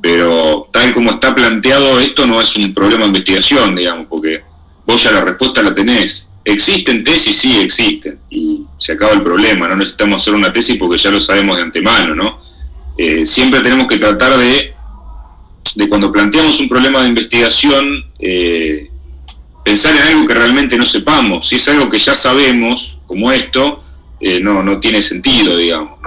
Pero tal como está planteado esto no es un problema de investigación, digamos, porque vos ya la respuesta la tenés. ¿Existen tesis? Sí, existen, y se acaba el problema, no necesitamos hacer una tesis porque ya lo sabemos de antemano, ¿no? Siempre tenemos que tratar de cuando planteamos un problema de investigación, pensar en algo que realmente no sepamos. Si es algo que ya sabemos, como esto, no tiene sentido, digamos,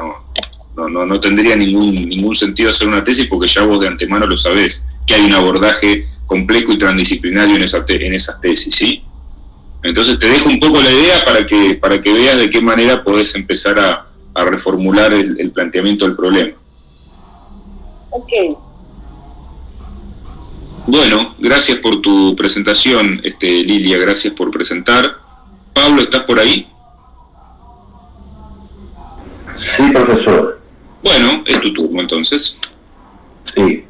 no tendría ningún sentido hacer una tesis porque ya vos de antemano lo sabés, que hay un abordaje complejo y transdisciplinario en esas tesis, ¿sí? Entonces te dejo un poco la idea para que veas de qué manera podés empezar a reformular el planteamiento del problema. Ok. Bueno, gracias por tu presentación, Lilia, gracias por presentar. Pablo, ¿estás por ahí? Sí, profesor. Bueno, es tu turno entonces. Sí.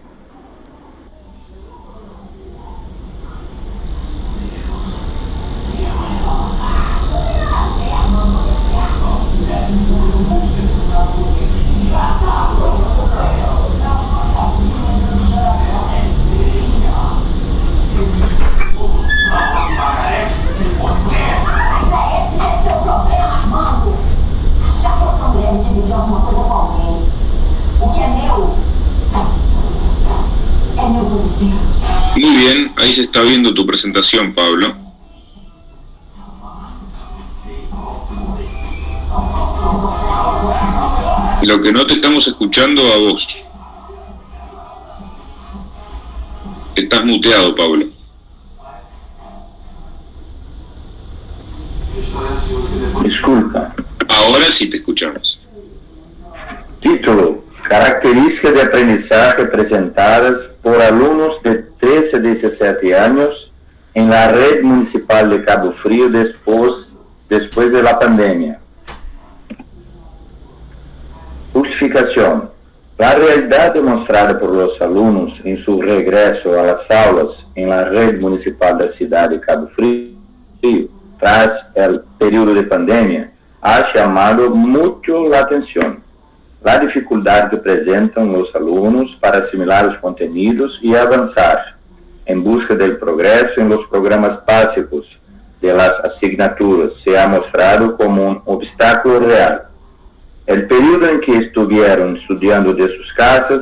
Muy bien, ahí se está viendo tu presentación, Pablo. Lo que no te estamos escuchando a vos. Estás muteado, Pablo. Disculpa. Ahora sí te escuchamos. Título: Características de aprendizaje presentadas por alumnos de 13 a 17 años en la red municipal de Cabo Frío después de la pandemia. Justificación: la realidad demostrada por los alumnos en su regreso a las aulas en la red municipal de la ciudad de Cabo Frío tras el periodo de pandemia ha llamado mucho la atención. la dificultad que presentan los alumnos para asimilar los contenidos y avanzar en busca del progreso en los programas básicos de las asignaturas se ha mostrado como un obstáculo real. El periodo en que estuvieron estudiando de sus casas,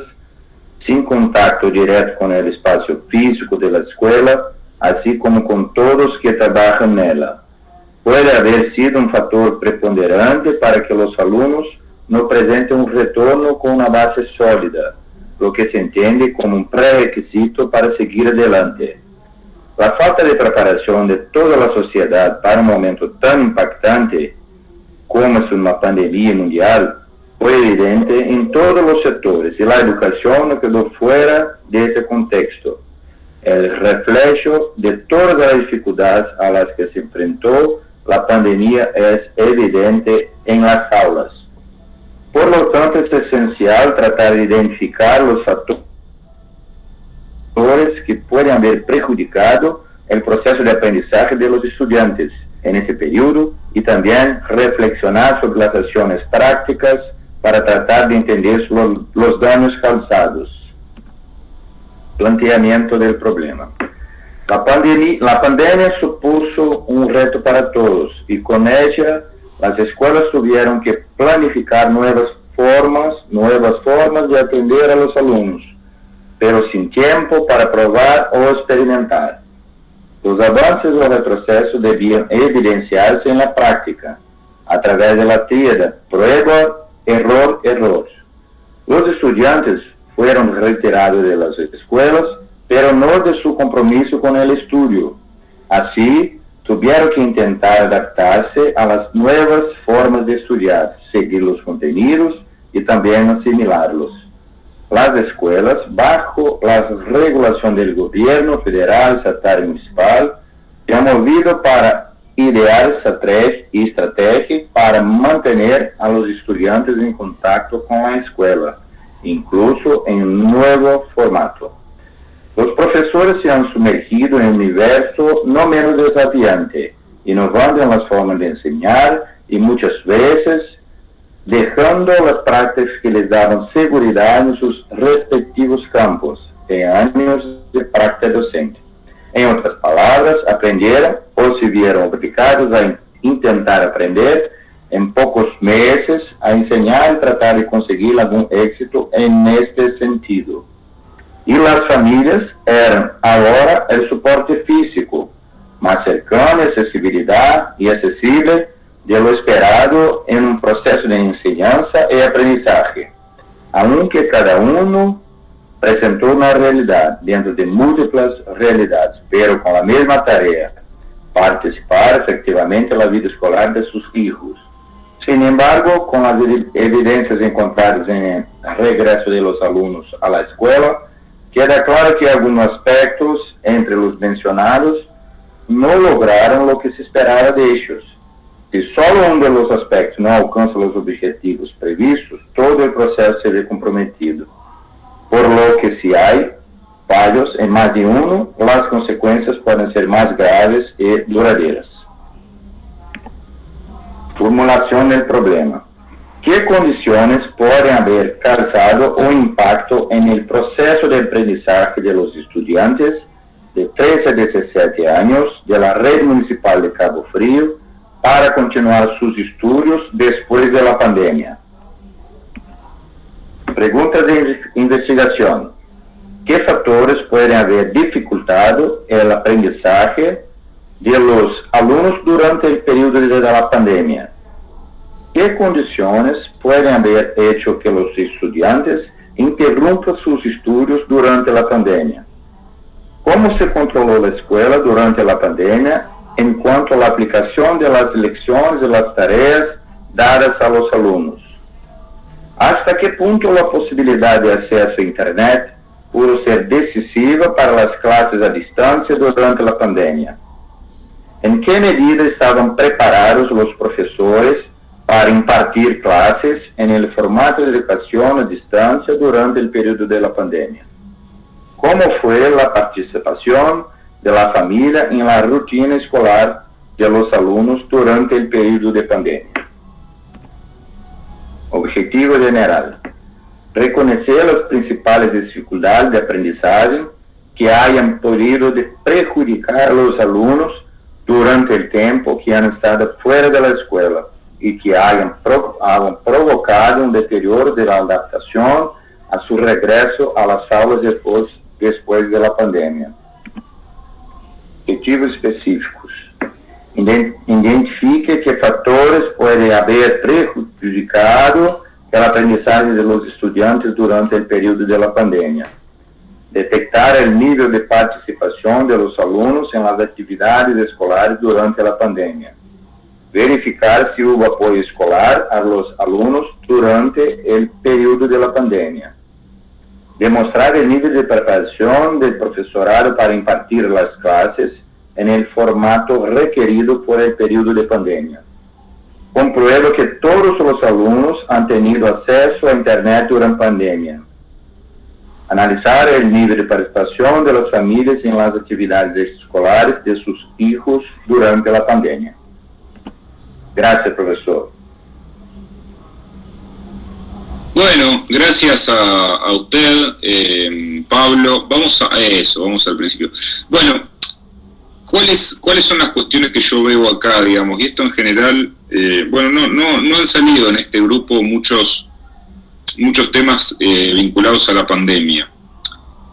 sin contacto directo con el espacio físico de la escuela, así como con todos que trabajan en ella, puede haber sido un factor preponderante para que los alumnos no presenten un retorno con una base sólida, lo que se entiende como un prerequisito para seguir adelante. La falta de preparación de toda la sociedad para un momento tan impactante como es una pandemia mundial fue evidente en todos los sectores y la educación no quedó fuera de ese contexto. El reflejo de todas las dificultades a las que se enfrentó la pandemia es evidente en las aulas. Por lo tanto, es esencial tratar de identificar los factores que pueden haber perjudicado el proceso de aprendizaje de los estudiantes en ese periodo y también reflexionar sobre las acciones prácticas para tratar de entender los daños causados. Planteamiento del problema. La pandemia supuso un reto para todos y con ella las escuelas tuvieron que planificar nuevas formas de atender a los alumnos, pero sin tiempo para probar o experimentar. Los avances o retrocesos debían evidenciarse en la práctica, a través de la tríada prueba, error, error. Los estudiantes fueron retirados de las escuelas, pero no de su compromiso con el estudio. Así, tuvieron que intentar adaptarse a las nuevas formas de estudiar, seguir los contenidos y también asimilarlos. Las escuelas, bajo la regulación del gobierno federal, estatal y municipal, se han movido para idear estrategias para mantener a los estudiantes en contacto con la escuela, incluso en un nuevo formato. Los profesores se han sumergido en un universo no menos desafiante, innovando en las formas de enseñar y muchas veces dejando las prácticas que les daban seguridad en sus respectivos campos, en años de práctica docente. En otras palabras, aprendieron o se vieron obligados a intentar aprender en pocos meses, a enseñar y tratar de conseguir algún éxito en este sentido. Y las familias eran ahora el soporte físico, más cercano, accesibilidad y accesible de lo esperado en un proceso de enseñanza y aprendizaje, aunque cada uno presentó una realidad dentro de múltiples realidades, pero con la misma tarea, participar efectivamente en la vida escolar de sus hijos. Sin embargo, con las evidencias encontradas en el regreso de los alumnos a la escuela, queda claro que algunos aspectos entre los mencionados no lograron lo que se esperaba de ellos. Si solo uno de los aspectos no alcanza los objetivos previstos, todo el proceso se ve comprometido. Por lo que si hay fallos en más de uno, las consecuencias pueden ser más graves y duraderas. Formulación del problema. ¿Qué condiciones pueden haber causado un impacto en el proceso de aprendizaje de los estudiantes de 13 a 17 años de la Red Municipal de Cabo Frío para continuar sus estudios después de la pandemia? Pregunta de investigación. ¿Qué factores pueden haber dificultado el aprendizaje de los alumnos durante el periodo de la pandemia? ¿Qué condiciones pueden haber hecho que los estudiantes interrumpan sus estudios durante la pandemia? ¿Cómo se controló la escuela durante la pandemia en cuanto a la aplicación de las lecciones y las tareas dadas a los alumnos? ¿Hasta qué punto la posibilidad de acceso a Internet pudo ser decisiva para las clases a distancia durante la pandemia? ¿En qué medida estaban preparados los profesores para impartir clases en el formato de educación a distancia durante el periodo de la pandemia? ¿Cómo fue la participación de la familia en la rutina escolar de los alumnos durante el periodo de pandemia? Objetivo general: reconocer las principales dificultades de aprendizaje que hayan podido perjudicar a los alumnos durante el tiempo que han estado fuera de la escuela y que hayan provocado un deterioro de la adaptación a su regreso a las aulas después de la pandemia. Objetivos específicos: identifique qué factores pueden haber perjudicado el aprendizaje de los estudiantes durante el periodo de la pandemia. Detectar el nivel de participación de los alumnos en las actividades escolares durante la pandemia. Verificar si hubo apoyo escolar a los alumnos durante el periodo de la pandemia. Demostrar el nivel de preparación del profesorado para impartir las clases en el formato requerido por el periodo de pandemia. Compruebe que todos los alumnos han tenido acceso a Internet durante la pandemia. Analizar el nivel de participación de las familias en las actividades escolares de sus hijos durante la pandemia. Gracias, profesor. Bueno, gracias a usted, Pablo. Vamos al principio. Bueno, ¿cuáles son las cuestiones que yo veo acá, digamos? Y esto en general, no han salido en este grupo muchos temas vinculados a la pandemia.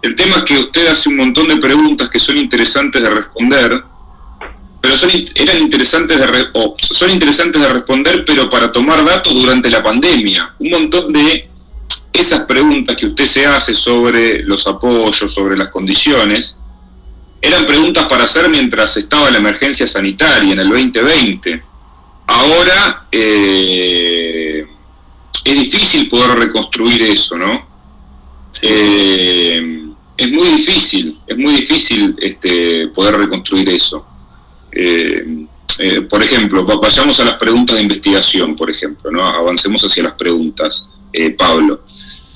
El tema es que usted hace un montón de preguntas que son interesantes de responder, pero son interesantes de responder, pero para tomar datos durante la pandemia. Un montón de esas preguntas que usted se hace sobre los apoyos, sobre las condiciones, eran preguntas para hacer mientras estaba la emergencia sanitaria en el 2020. Ahora es difícil poder reconstruir eso, ¿no? Es muy difícil poder reconstruir eso. Por ejemplo, vayamos a las preguntas de investigación, por ejemplo, ¿no? Avancemos hacia las preguntas, Pablo.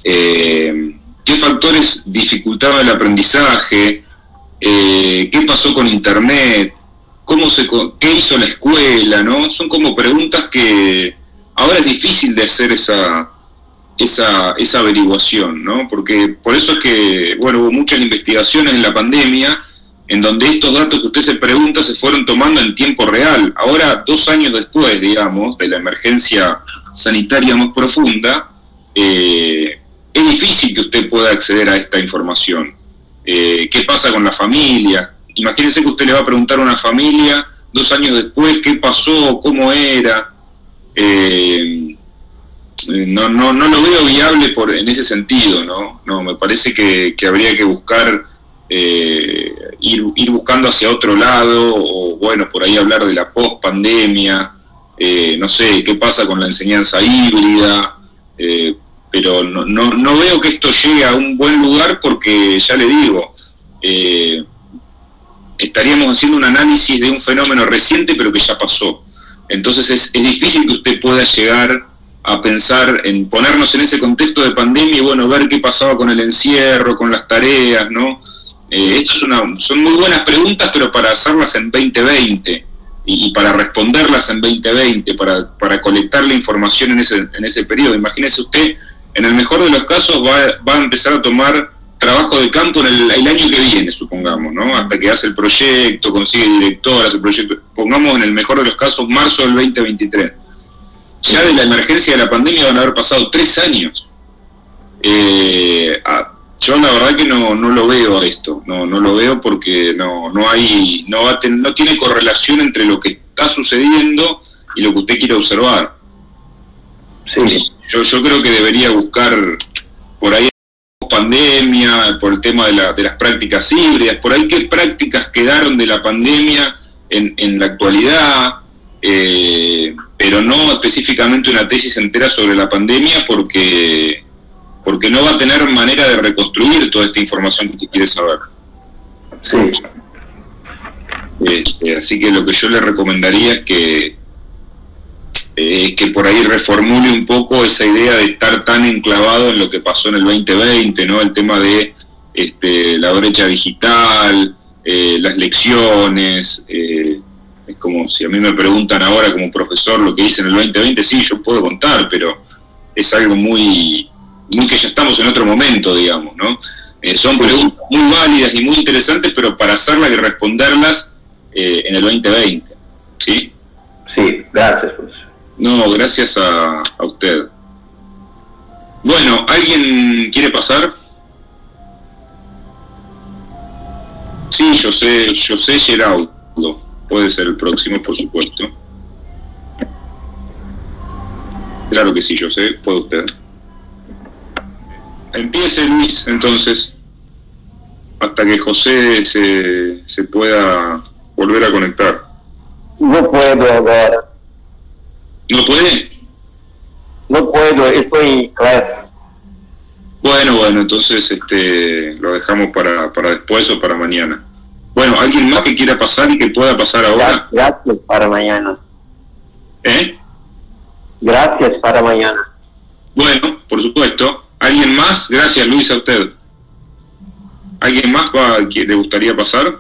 ¿Qué factores dificultaban el aprendizaje? ¿Qué pasó con Internet? ¿Qué hizo la escuela? ¿No? Son como preguntas que ahora es difícil de hacer esa averiguación, ¿no? Porque por eso es que, hubo muchas investigaciones en la pandemia en donde estos datos que usted se pregunta se fueron tomando en tiempo real. Ahora, 2 años después, digamos, de la emergencia sanitaria más profunda, es difícil que usted pueda acceder a esta información. ¿Qué pasa con la familia? Imagínense que usted le va a preguntar a una familia 2 años después qué pasó, cómo era. No lo veo viable en ese sentido, ¿no? No, me parece que habría que buscar ir buscando hacia otro lado, o por ahí hablar de la post-pandemia, no sé, qué pasa con la enseñanza híbrida, pero no veo que esto llegue a un buen lugar porque, ya le digo, estaríamos haciendo un análisis de un fenómeno reciente pero que ya pasó. Entonces es difícil que usted pueda llegar a pensar en ponernos en ese contexto de pandemia y ver qué pasaba con el encierro, con las tareas, ¿no? Son muy buenas preguntas, pero para hacerlas en 2020 y para responderlas en 2020, para colectar la información en ese periodo. Imagínese usted, en el mejor de los casos va a empezar a tomar trabajo de campo el año que viene, supongamos, ¿no? Hasta que hace el proyecto, consigue director, hace el proyecto, pongamos en el mejor de los casos marzo del 2023. Ya de la emergencia de la pandemia van a haber pasado 3 años. Yo la verdad que no lo veo a esto, no lo veo porque no tiene correlación entre lo que está sucediendo y lo que usted quiere observar. Sí. Yo creo que debería buscar por ahí pandemia, por el tema de las prácticas híbridas, por ahí qué prácticas quedaron de la pandemia en la actualidad, pero no específicamente una tesis entera sobre la pandemia porque no va a tener manera de reconstruir toda esta información que usted quiere saber. Sí. Así que lo que yo le recomendaría es que por ahí reformule un poco esa idea de estar tan enclavado en lo que pasó en el 2020, ¿no? El tema de la brecha digital, las lecciones. Es como si a mí me preguntan ahora como profesor lo que hice en el 2020, sí, yo puedo contar, pero es algo muy que ya estamos en otro momento, digamos, ¿no? Son preguntas muy válidas y muy interesantes, pero para hacerlas y responderlas en el 2020, ¿sí? Sí, gracias, profesor. No, gracias a usted. Bueno, ¿alguien quiere pasar? Sí, José Geraudo. Puede ser el próximo, por supuesto. Claro que sí, José, puede usted. Empiece, Luis, entonces, hasta que José se pueda volver a conectar. No puedo ahora. ¿No puede? No puedo, estoy en clase. Bueno, entonces lo dejamos para después o para mañana. Bueno, ¿alguien más que quiera pasar y que pueda pasar ahora? Gracias para mañana. ¿Eh? Gracias para mañana. Bueno, por supuesto. ¿Alguien más? Gracias, Luis, a usted. ¿Alguien más que le gustaría pasar?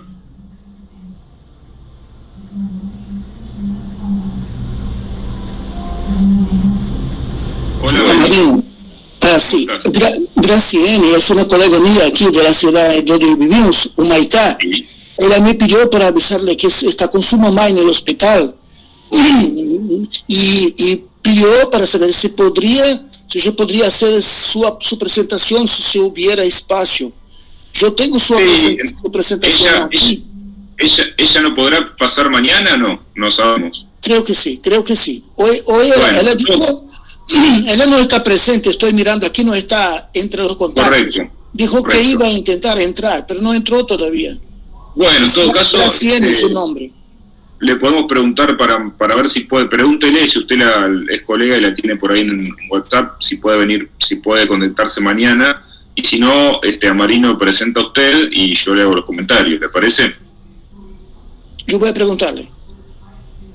Hola, Marino. Sí, Graciane es una colega mía aquí de la ciudad donde vivimos, Humaitá. Sí. Ella me pidió para avisarle que está con su mamá en el hospital y pidió para saber si yo podría hacer su presentación si hubiera espacio. Yo tengo su presentación aquí. ¿Ella no podrá pasar mañana? No sabemos. Creo que sí. Hoy bueno, ella dijo... Ella no está presente, estoy mirando aquí, no está entre los contactos. Correcto. Dijo que iba a intentar entrar, pero no entró todavía. Bueno, en todo caso, tiene su nombre. Le podemos preguntar para ver si puede. Pregúntele si usted es colega y la tiene por ahí en WhatsApp, si puede venir, si puede conectarse mañana. Y si no, a Marino presenta a usted y yo le hago los comentarios, ¿le parece? Yo voy a preguntarle.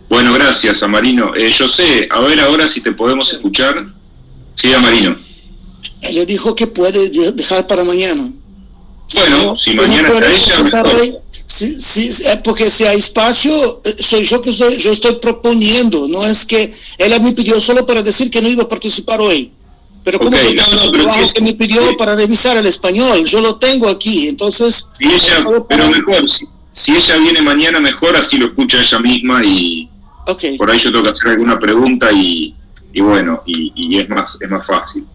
Bueno, gracias, Amarino. Yo sé, a ver ahora si te podemos escuchar. Sí, Amarino. Él dijo que puede dejar para mañana. Bueno, si mañana está ella, mejor. Porque si hay espacio, soy yo yo estoy proponiendo. No es que ella me pidió solo para decir que no iba a participar hoy. Pero como okay, que me pidió para revisar el español, yo lo tengo aquí, entonces... Pero mejor, si ella viene mañana mejor, así lo escucha ella misma y... Okay. Por ahí yo tengo que hacer alguna pregunta y bueno, y es más fácil.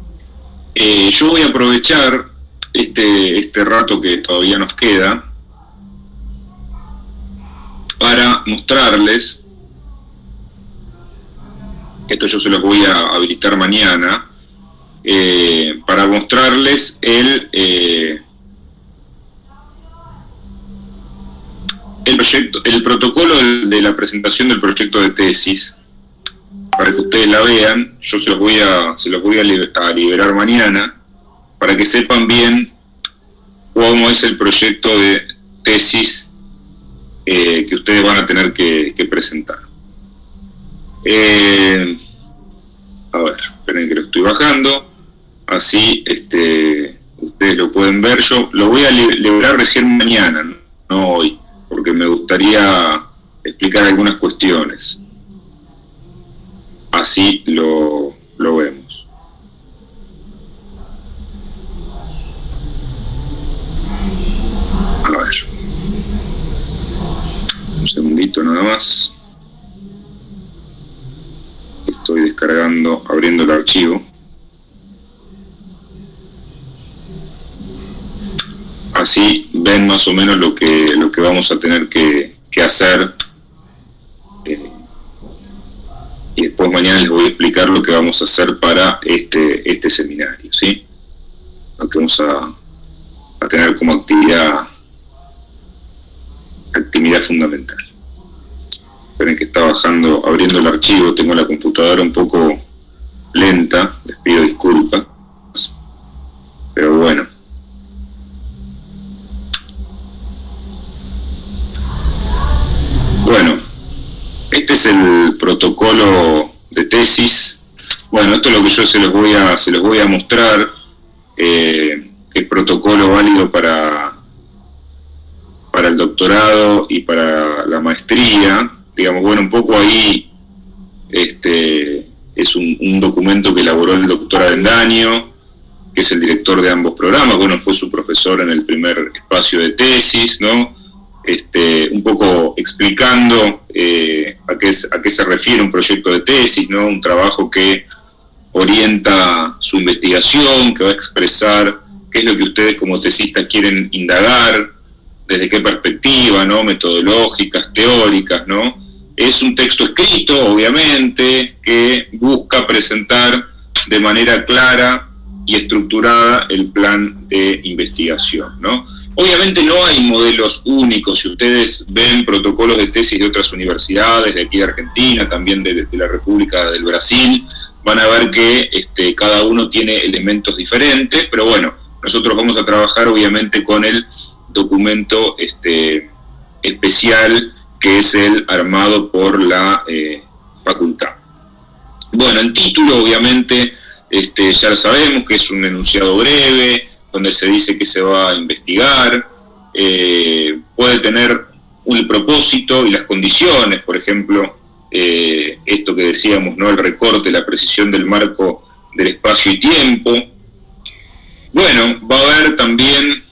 Yo voy a aprovechar este rato que todavía nos queda para mostrarles, esto yo se los voy a habilitar mañana, para mostrarles el protocolo de la presentación del proyecto de tesis, para que ustedes la vean. Yo se los voy a liberar mañana, para que sepan bien cómo es el proyecto de tesis que ustedes van a tener que presentar. A ver, esperen que lo estoy bajando, así ustedes lo pueden ver. Yo lo voy a liberar recién mañana, no hoy, porque me gustaría explicar algunas cuestiones. Así lo vemos. A ver. Un segundito nada más. Estoy descargando, abriendo el archivo. Así ven más o menos lo que vamos a tener que hacer, y después mañana les voy a explicar lo que vamos a hacer para este seminario, ¿sí? Lo que vamos a tener como actividad fundamental. Esperen que está abriendo el archivo, tengo la computadora un poco lenta, les pido disculpas, pero bueno. Bueno, este es el protocolo de tesis. Bueno, esto es lo que yo se los voy a mostrar, el protocolo válido para el doctorado y para la maestría. Digamos, bueno, un poco ahí es un documento que elaboró el doctor Avendaño, que es el director de ambos programas. Bueno, fue su profesor en el primer espacio de tesis, ¿no? Un poco explicando a qué se refiere un proyecto de tesis, ¿no? Un trabajo que orienta su investigación, que va a expresar qué es lo que ustedes como tesistas quieren indagar, desde qué perspectiva, ¿no? Metodológicas, teóricas, ¿no? Es un texto escrito, obviamente, que busca presentar de manera clara y estructurada el plan de investigación, ¿no? Obviamente no hay modelos únicos. Si ustedes ven protocolos de tesis de otras universidades, de aquí de Argentina, también de la República del Brasil, van a ver que cada uno tiene elementos diferentes, pero bueno, nosotros vamos a trabajar obviamente con el documento especial, que es el armado por la facultad. Bueno, el título obviamente ya lo sabemos, que es un enunciado breve, donde se dice que se va a investigar, puede tener un propósito y las condiciones, por ejemplo, esto que decíamos, ¿no? El recorte, la precisión del marco del espacio y tiempo. Bueno, va a haber también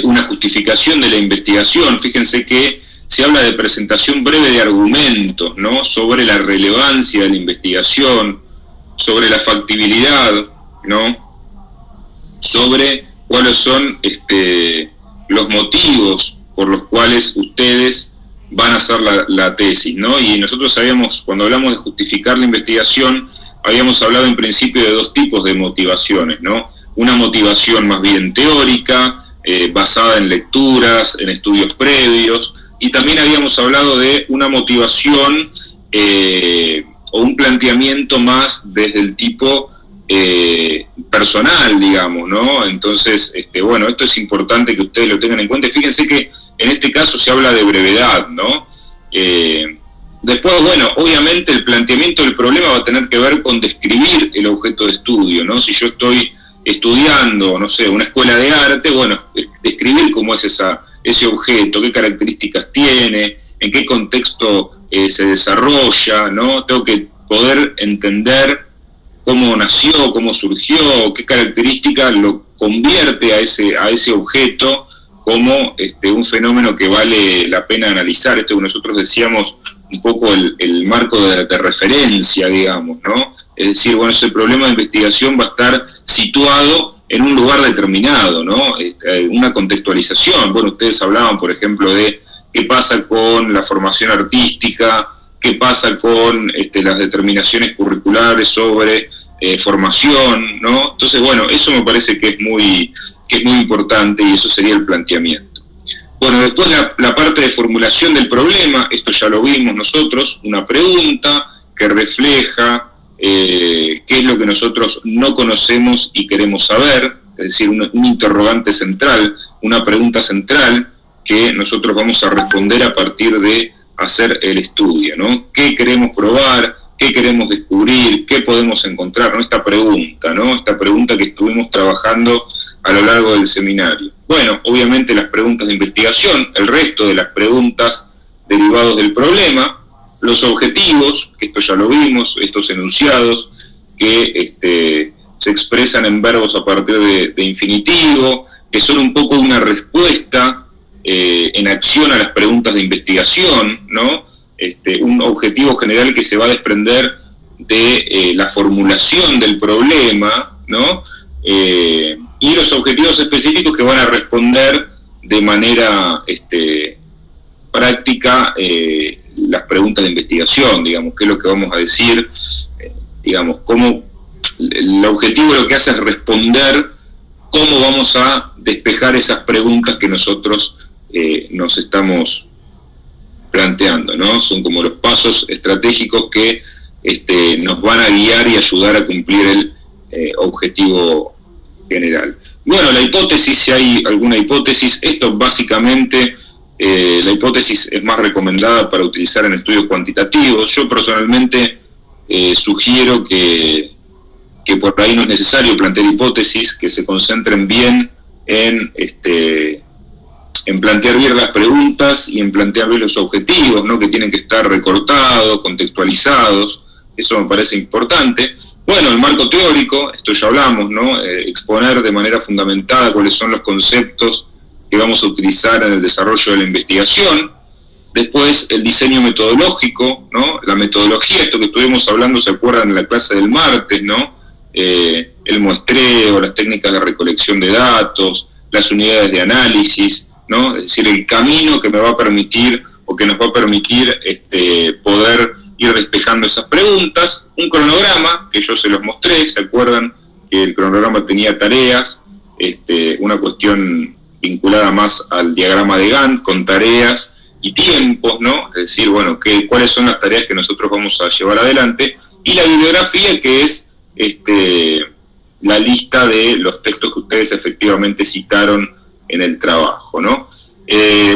una justificación de la investigación. Fíjense que se habla de presentación breve de argumentos, ¿no? Sobre la relevancia de la investigación, sobre la factibilidad, ¿no? Sobre cuáles son los motivos por los cuales ustedes van a hacer la tesis, ¿no? Y nosotros sabíamos, cuando hablamos de justificar la investigación, habíamos hablado en principio de dos tipos de motivaciones, ¿no? Una motivación más bien teórica, basada en lecturas, en estudios previos, y también habíamos hablado de una motivación o un planteamiento más desde el tipo personal, digamos, ¿no? Entonces, bueno, esto es importante que ustedes lo tengan en cuenta. Fíjense que en este caso se habla de brevedad, ¿no? Después, bueno, obviamente el planteamiento del problema va a tener que ver con describir el objeto de estudio, ¿no? Si yo estoy estudiando, no sé, una escuela de arte, bueno, describir cómo es ese objeto, qué características tiene, en qué contexto se desarrolla, ¿no? Tengo que poder entender cómo nació, cómo surgió, qué características lo convierte a ese objeto como un fenómeno que vale la pena analizar. Esto que nosotros decíamos, un poco el marco de referencia, digamos, ¿no? Es decir, bueno, ese problema de investigación va a estar situado en un lugar determinado, ¿no? Una contextualización. Bueno, ustedes hablaban, por ejemplo, de qué pasa con la formación artística, qué pasa con las determinaciones curriculares sobre formación, ¿no? Entonces, bueno, eso me parece que es muy importante, y eso sería el planteamiento. Bueno, después la parte de formulación del problema, esto ya lo vimos nosotros, una pregunta que refleja qué es lo que nosotros no conocemos y queremos saber, es decir, un interrogante central, una pregunta central que nosotros vamos a responder a partir de hacer el estudio, ¿no? ¿Qué queremos probar? ¿Qué queremos descubrir? ¿Qué podemos encontrar? ¿No? Esta pregunta que estuvimos trabajando a lo largo del seminario. Bueno, obviamente las preguntas de investigación, el resto de las preguntas derivados del problema, los objetivos, que esto ya lo vimos, estos enunciados que se expresan en verbos a partir de infinitivo, que son un poco una respuesta en acción a las preguntas de investigación, ¿no? Un objetivo general que se va a desprender de la formulación del problema, ¿no? Y los objetivos específicos que van a responder de manera práctica las preguntas de investigación, digamos, qué es lo que vamos a decir, digamos, cómo el objetivo lo que hace es responder cómo vamos a despejar esas preguntas que nosotros nos estamos planteando, ¿no? Son como los pasos estratégicos que nos van a guiar y ayudar a cumplir el objetivo general. Bueno, la hipótesis, si hay alguna hipótesis, esto básicamente, la hipótesis es más recomendada para utilizar en estudios cuantitativos. Yo personalmente sugiero que por ahí no es necesario plantear hipótesis, que se concentren bien en plantear bien las preguntas y en plantear bien los objetivos, ¿no? Que tienen que estar recortados, contextualizados, eso me parece importante. Bueno, el marco teórico, esto ya hablamos, ¿no? Exponer de manera fundamentada cuáles son los conceptos que vamos a utilizar en el desarrollo de la investigación. Después, el diseño metodológico, ¿no? La metodología, esto que estuvimos hablando, ¿se acuerdan en la clase del martes, ¿no? El muestreo, las técnicas de recolección de datos, las unidades de análisis, ¿no? Es decir, el camino que me va a permitir o que nos va a permitir poder ir despejando esas preguntas. Un cronograma, que yo se los mostré, ¿se acuerdan? Que el cronograma tenía tareas, una cuestión vinculada más al diagrama de Gantt, con tareas y tiempos, ¿no? Es decir, bueno, cuáles son las tareas que nosotros vamos a llevar adelante, y la bibliografía, que es la lista de los textos que ustedes efectivamente citaron en el trabajo, ¿no?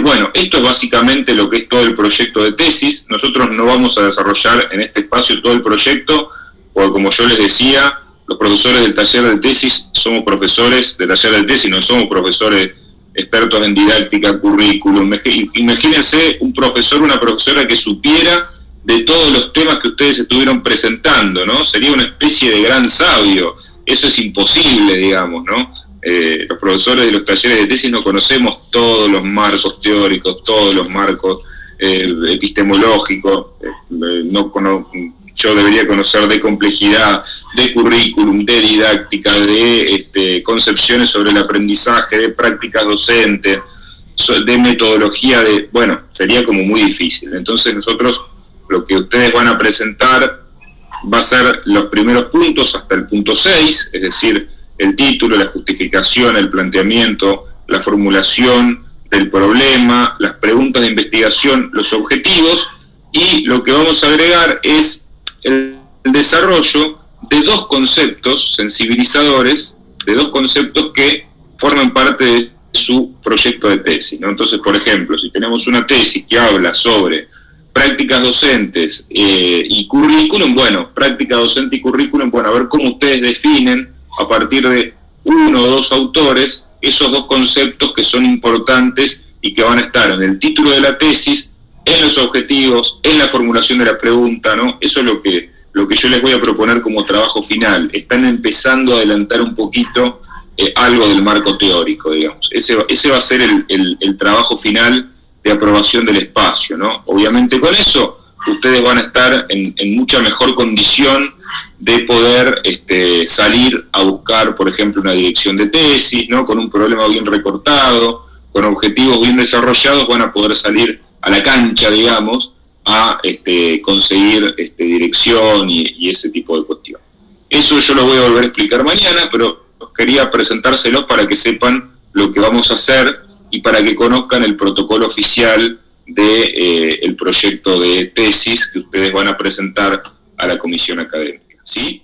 Bueno, esto es básicamente lo que es todo el proyecto de tesis. Nosotros no vamos a desarrollar en este espacio todo el proyecto, porque como yo les decía, los profesores del taller de tesis somos profesores del taller de tesis, no somos profesores expertos en didáctica, currículum. Imagínense un profesor, una profesora que supiera de todos los temas que ustedes estuvieron presentando, ¿no? Sería una especie de gran sabio. Eso es imposible, digamos, ¿no? Los profesores de los talleres de tesis no conocemos todos los marcos teóricos, todos los marcos epistemológicos. Yo debería conocer de complejidad, de currículum, de didáctica, de concepciones sobre el aprendizaje, de prácticas docentes, de metodología, bueno, sería como muy difícil. Entonces nosotros, lo que ustedes van a presentar va a ser los primeros puntos hasta el punto 6, es decir, el título, la justificación, el planteamiento, la formulación del problema, las preguntas de investigación, los objetivos, y lo que vamos a agregar es el desarrollo de dos conceptos sensibilizadores, de dos conceptos que forman parte de su proyecto de tesis, ¿no? Entonces, por ejemplo, si tenemos una tesis que habla sobre prácticas docentes y currículum, bueno, práctica docente y currículum, bueno, a ver cómo ustedes definen a partir de uno o dos autores esos dos conceptos que son importantes y que van a estar en el título de la tesis, en los objetivos, en la formulación de la pregunta, ¿no? Eso es lo que yo les voy a proponer como trabajo final. Están empezando a adelantar un poquito algo del marco teórico, digamos. Ese va a ser el trabajo final de aprobación del espacio, ¿no? Obviamente con eso ustedes van a estar en mucha mejor condición de poder salir a buscar, por ejemplo, una dirección de tesis, ¿no? Con un problema bien recortado, con objetivos bien desarrollados, van a poder salir a la cancha, digamos, a conseguir dirección y ese tipo de cuestiones. Eso yo lo voy a volver a explicar mañana, pero quería presentárselos para que sepan lo que vamos a hacer y para que conozcan el protocolo oficial de el proyecto de tesis que ustedes van a presentar a la comisión académica, ¿sí?